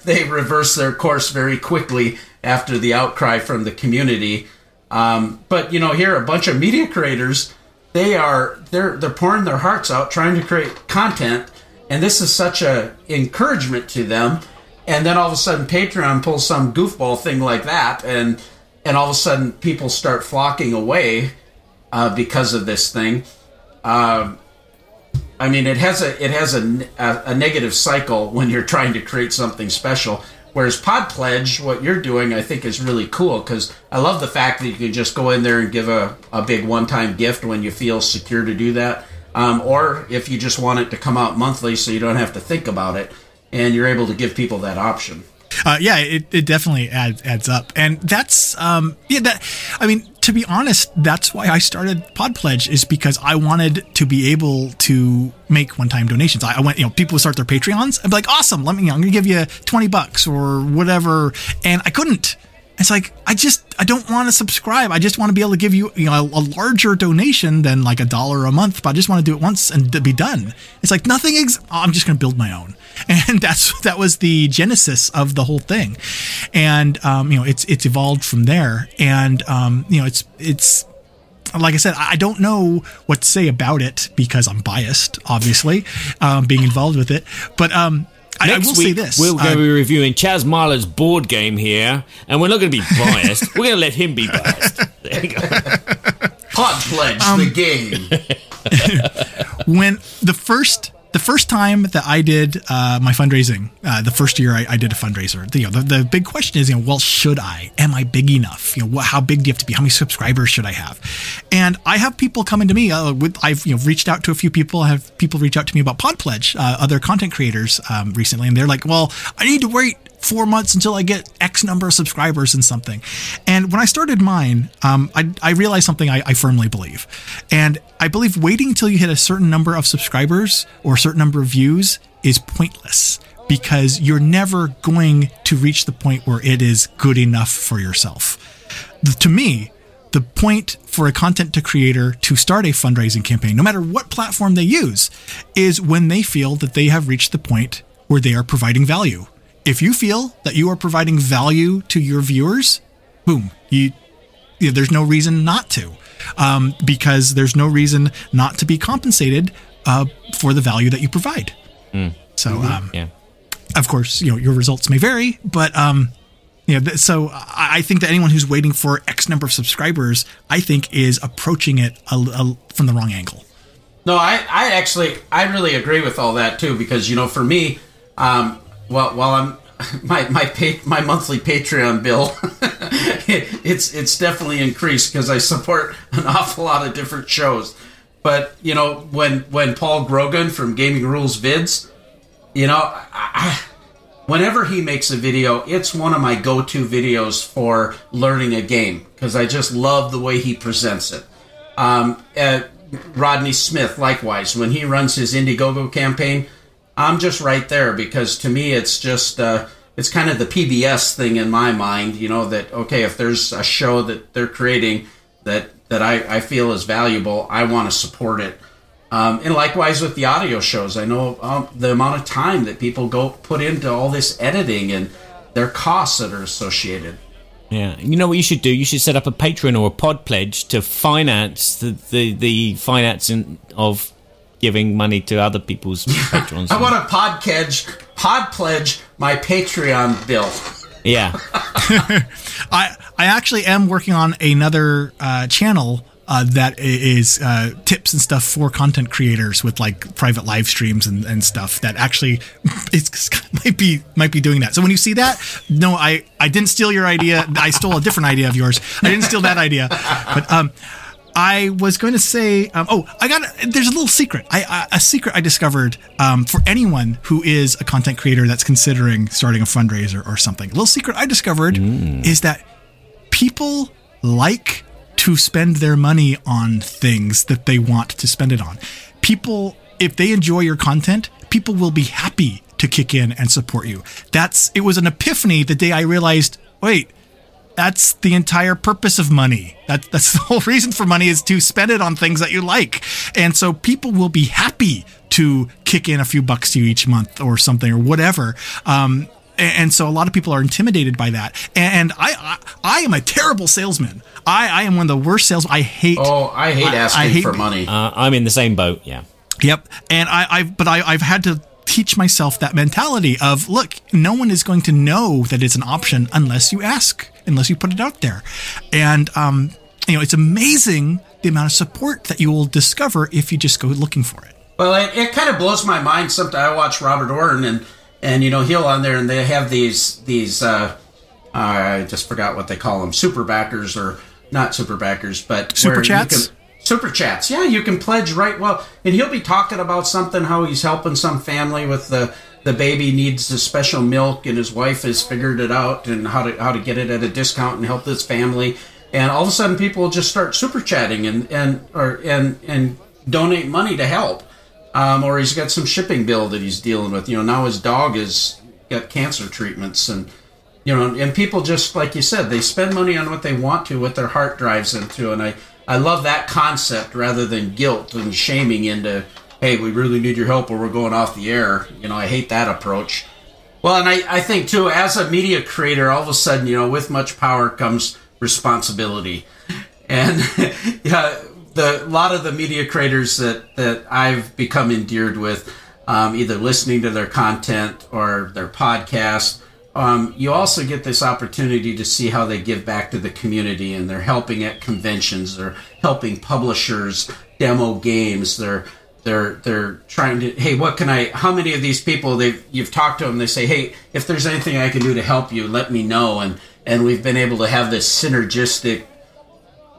they reversed their course very quickly after the outcry from the community. But here a bunch of media creators, they're pouring their hearts out trying to create content, and this is such a encouragement to them. And then all of a sudden Patreon pulls some goofball thing like that, and all of a sudden people start flocking away because of this thing. It has a negative cycle when you're trying to create something special. Whereas Pod Pledge, what you're doing, I think is really cool, because I love the fact that you can just go in there and give a big one-time gift when you feel secure to do that. Or if you just want it to come out monthly so you don't have to think about it, and you're able to give people that option. It definitely adds up. And that's, to be honest, that's why I started Pod Pledge, is because I wanted to be able to make one-time donations. I went, people would start their Patreons. I'd be like, awesome, I'm going to give you $20 or whatever. And I couldn't, It's like, I don't want to subscribe. I just want to be able to give you, a larger donation than like $1 a month, but I just want to do it once and be done. It's like I'm just going to build my own. And that was the genesis of the whole thing. And, it's evolved from there. And, it's like I said, I don't know what to say about it because I'm biased, obviously, being involved with it. But, I will say this. We're going to be reviewing Chaz Marler's board game here, and we're not going to be biased. We're going to let him be biased. There you go. Pod Pledge, the game. When the first time that I did my fundraising, the first year I did a fundraiser, the big question is, well, should I? Am I big enough? How big do you have to be? How many subscribers should I have? And I have people coming to me. I've reached out to a few people. I have people reach out to me about Pod Pledge, other content creators recently, and they're like, well, I need to wait 4 months until I get X number of subscribers and something. And when I started mine, I realized something I firmly believe. And I believe waiting until you hit a certain number of subscribers or a certain number of views is pointless, because you're never going to reach the point where it is good enough for yourself. To me, the point for a content creator to start a fundraising campaign, no matter what platform they use, is when they feel that they have reached the point where they are providing value. If you feel that you are providing value to your viewers, boom, there's no reason not to, because there's no reason not to be compensated for the value that you provide. So, of course, your results may vary, but so I think that anyone who's waiting for X number of subscribers, I think, is approaching it from the wrong angle. No, I really agree with all that too, because for me, while I'm my monthly Patreon bill, it's definitely increased because I support an awful lot of different shows. But when Paul Grogan from Gaming Rules Vids, whenever he makes a video, it's one of my go-to videos for learning a game, because I just love the way he presents it. Rodney Smith, likewise, when he runs his Indiegogo campaign, I'm just right there, because to me it's just it's kind of the PBS thing in my mind, that, okay, if there's a show that they're creating that I feel is valuable, I want to support it. And likewise with the audio shows, I know the amount of time that people put into all this editing and their costs that are associated. Yeah, you know what you should do? You should set up a Patreon or a Pod Pledge to finance the financing of giving money to other people's patrons. I want a Pod Pledge my Patreon bill. Yeah. I actually am working on another channel that is tips and stuff for content creators with like private live streams and stuff that actually might be doing that. So when you see that, no, I didn't steal your idea. I stole a different idea of yours. I didn't steal that idea. But I was going to say, there's a little secret. A secret I discovered for anyone who is a content creator that's considering starting a fundraiser or something. A little secret I discovered is that people like to spend their money on things that they want to spend it on. People, if they enjoy your content, people will be happy to kick in and support you. It was an epiphany the day I realized, wait, that's the entire purpose of money. That's the whole reason for money, is to spend it on things that you like. And so people will be happy to kick in a few bucks to you each month or something or whatever. And so a lot of people are intimidated by that. And I am a terrible salesman. I am one of the worst salesmen. I hate asking for money. I'm in the same boat. Yeah. Yep. And I've had to teach myself that mentality of, look, no one is going to know that it's an option unless you ask, unless you put it out there. And, it's amazing the amount of support that you will discover if you just go looking for it. Well, it kind of blows my mind. Sometimes I watch Robert Oren and he'll on there, and they have these I just forgot what they call them, super backers, or not super backers, but super chats. Super chats. Yeah, you can pledge and he'll be talking about something, how he's helping some family with the baby needs the special milk, and his wife has figured it out and how to get it at a discount and help this family. And all of a sudden, people will just start super chatting and donate money to help. Or he's got some shipping bill that he's dealing with. Now his dog has got cancer treatments, and and people just, like you said, they spend money on what they want to, what their heart drives them to. And I love that concept rather than guilt and shaming into, hey, we really need your help or we're going off the air. I hate that approach. Well, and I think, too, as a media creator, all of a sudden, with much power comes responsibility. And a lot of the media creators that I've become endeared with, either listening to their content or their podcast, you also get this opportunity to see how they give back to the community, and they're helping at conventions, they're helping publishers demo games, they're trying to, hey, how many of these people you've talked to them, they say, hey, if there's anything I can do to help you, let me know. And we've been able to have this synergistic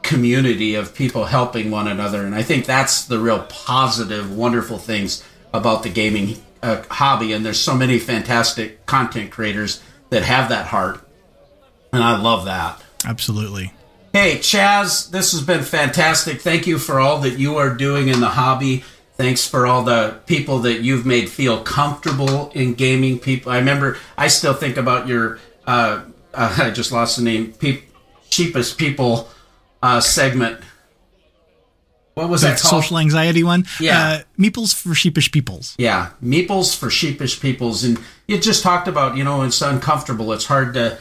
community of people helping one another. And I think that's the real positive, wonderful things about the gaming hobby. And there's so many fantastic content creators that have that heart. And I love that. Absolutely. Hey, Chaz, this has been fantastic. Thank you for all that you are doing in the hobby. Thanks for all the people that you've made feel comfortable in gaming. People, I still think about your, I just lost the name, Cheapest People segment. What was that called? Social anxiety one? Yeah. Meeples for Sheepish Peoples. Yeah, Meeples for Sheepish Peoples. And you just talked about, it's uncomfortable. It's hard to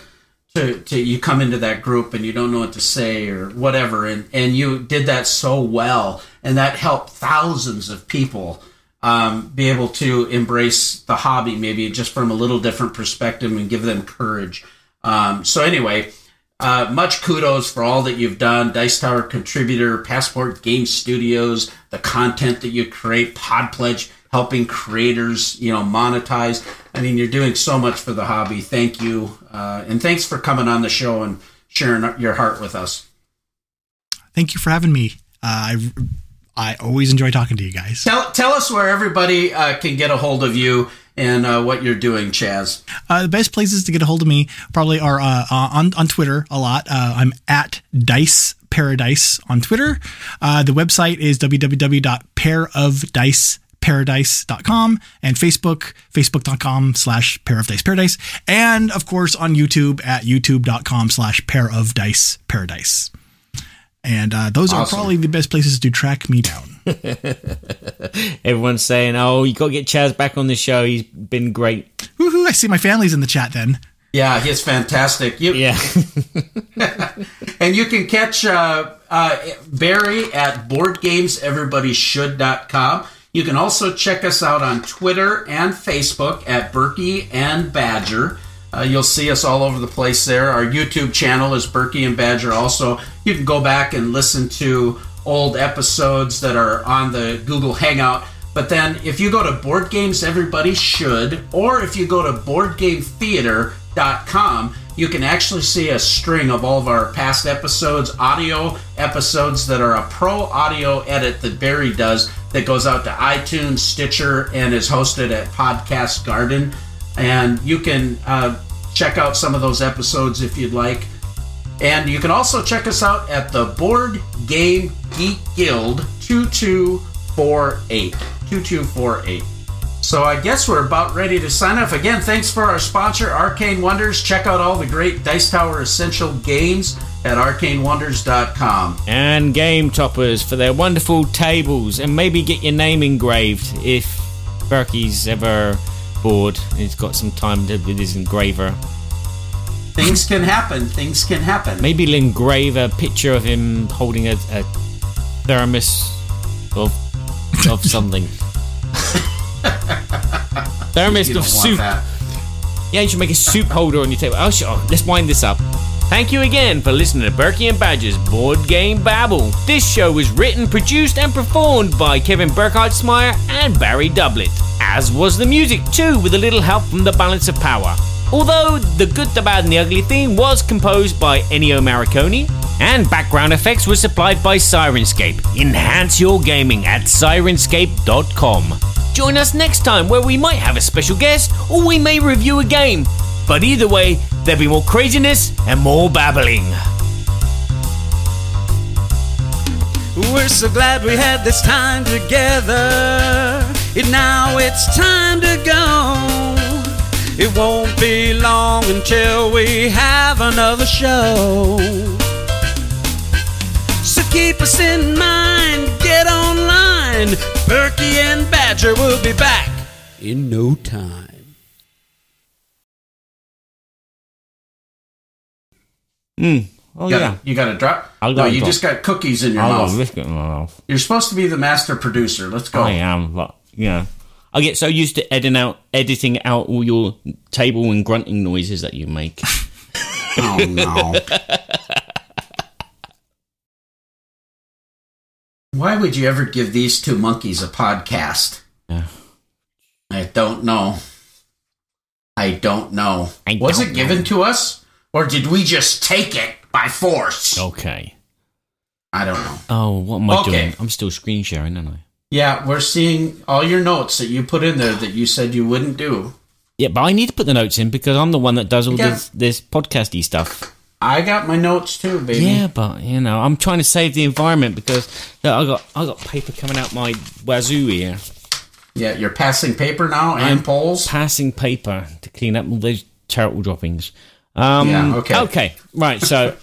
you come into that group and you don't know what to say or whatever. And you did that so well. And that helped thousands of people be able to embrace the hobby, maybe just from a little different perspective, and give them courage. So anyway, much kudos for all that you've done. Dice Tower contributor, Passport Game Studios, the content that you create, Pod Pledge, helping creators, monetize. I mean, you're doing so much for the hobby. Thank you. And thanks for coming on the show and sharing your heart with us. Thank you for having me. I always enjoy talking to you guys. Tell us where everybody can get a hold of you and what you're doing, Chaz. The best places to get a hold of me probably are on Twitter a lot. I'm at Dice Paradise on Twitter. The website is www.pairofdiceparadise.com, and facebook.com/pairofdiceparadise, and of course on YouTube at youtube.com/pairofdiceparadise. And those are probably the best places to track me down. Everyone's saying, oh, you got to get Chaz back on the show. He's been great. Woohoo, I see my family's in the chat then. Yeah, he's fantastic. Yeah. And you can catch Barry at BoardGamesEverybodyShould.com. You can also check us out on Twitter and Facebook at Berkey and Badger. You'll see us all over the place there. Our YouTube channel is Berkey and Badger also. You can go back and listen to old episodes that are on the Google Hangout. But then if you go to Board Games Everybody Should, or if you go to BoardGameTheater.com, you can actually see a string of all of our past episodes, audio episodes that are a pro audio edit that Barry does that goes out to iTunes, Stitcher, and is hosted at Podcast Garden. And you can check out some of those episodes if you'd like. And you can also check us out at the Board Game Geek Guild 2248. So I guess we're about ready to sign off. Again, thanks for our sponsor, Arcane Wonders. Check out all the great Dice Tower Essential games at arcanewonders.com. And Game Toppers for their wonderful tables. And maybe get your name engraved if Berkey's ever bored. He's got some time with his engraver. Things can happen. Maybe he'll engrave a picture of him holding a thermos of something. Thermos of soup. Yeah, you should make a soup holder on your table. Oh, sure. Let's wind this up. Thank you again for listening to Berkey and Badger's Board Game Babble. This show was written, produced, and performed by Kevin Burkhardt-Smyer and Barry Doublet, as was the music too, with a little help from the Balance of Power. Although the Good, the Bad, and the Ugly theme was composed by Ennio Morricone, and background effects were supplied by Sirenscape. Enhance your gaming at Sirenscape.com. Join us next time where we might have a special guest or we may review a game. But either way, there'll be more craziness and more babbling. We're so glad we had this time together. Now it's time to go. It won't won't be long until we have another show. So keep us in mind, get online. Berkey and Badger will be back in no time. Oh, yeah. You got a drop? I'll No, go you drop. just got cookies in your I'll mouth. risk it in my mouth. You're supposed to be the master producer. Let's go. I am, but, yeah. I get so used to editing out all your table and grunting noises that you make. Oh, no. Why would you ever give these two monkeys a podcast? Yeah. I don't know. Was it given to us? Or did we just take it by force? Okay. I don't know. Oh, what am I Okay. doing? I'm still screen sharing, aren't I? Yeah, we're seeing all your notes that you put in there that you said you wouldn't do. Yeah, but I need to put the notes in because I'm the one that does all Yeah. this podcasty stuff. I got my notes too, baby. Yeah, but I'm trying to save the environment because I got paper coming out my wazoo here. Yeah, you're passing paper now and polls. Passing paper to clean up all those charitable droppings. Yeah, okay. Okay, right. So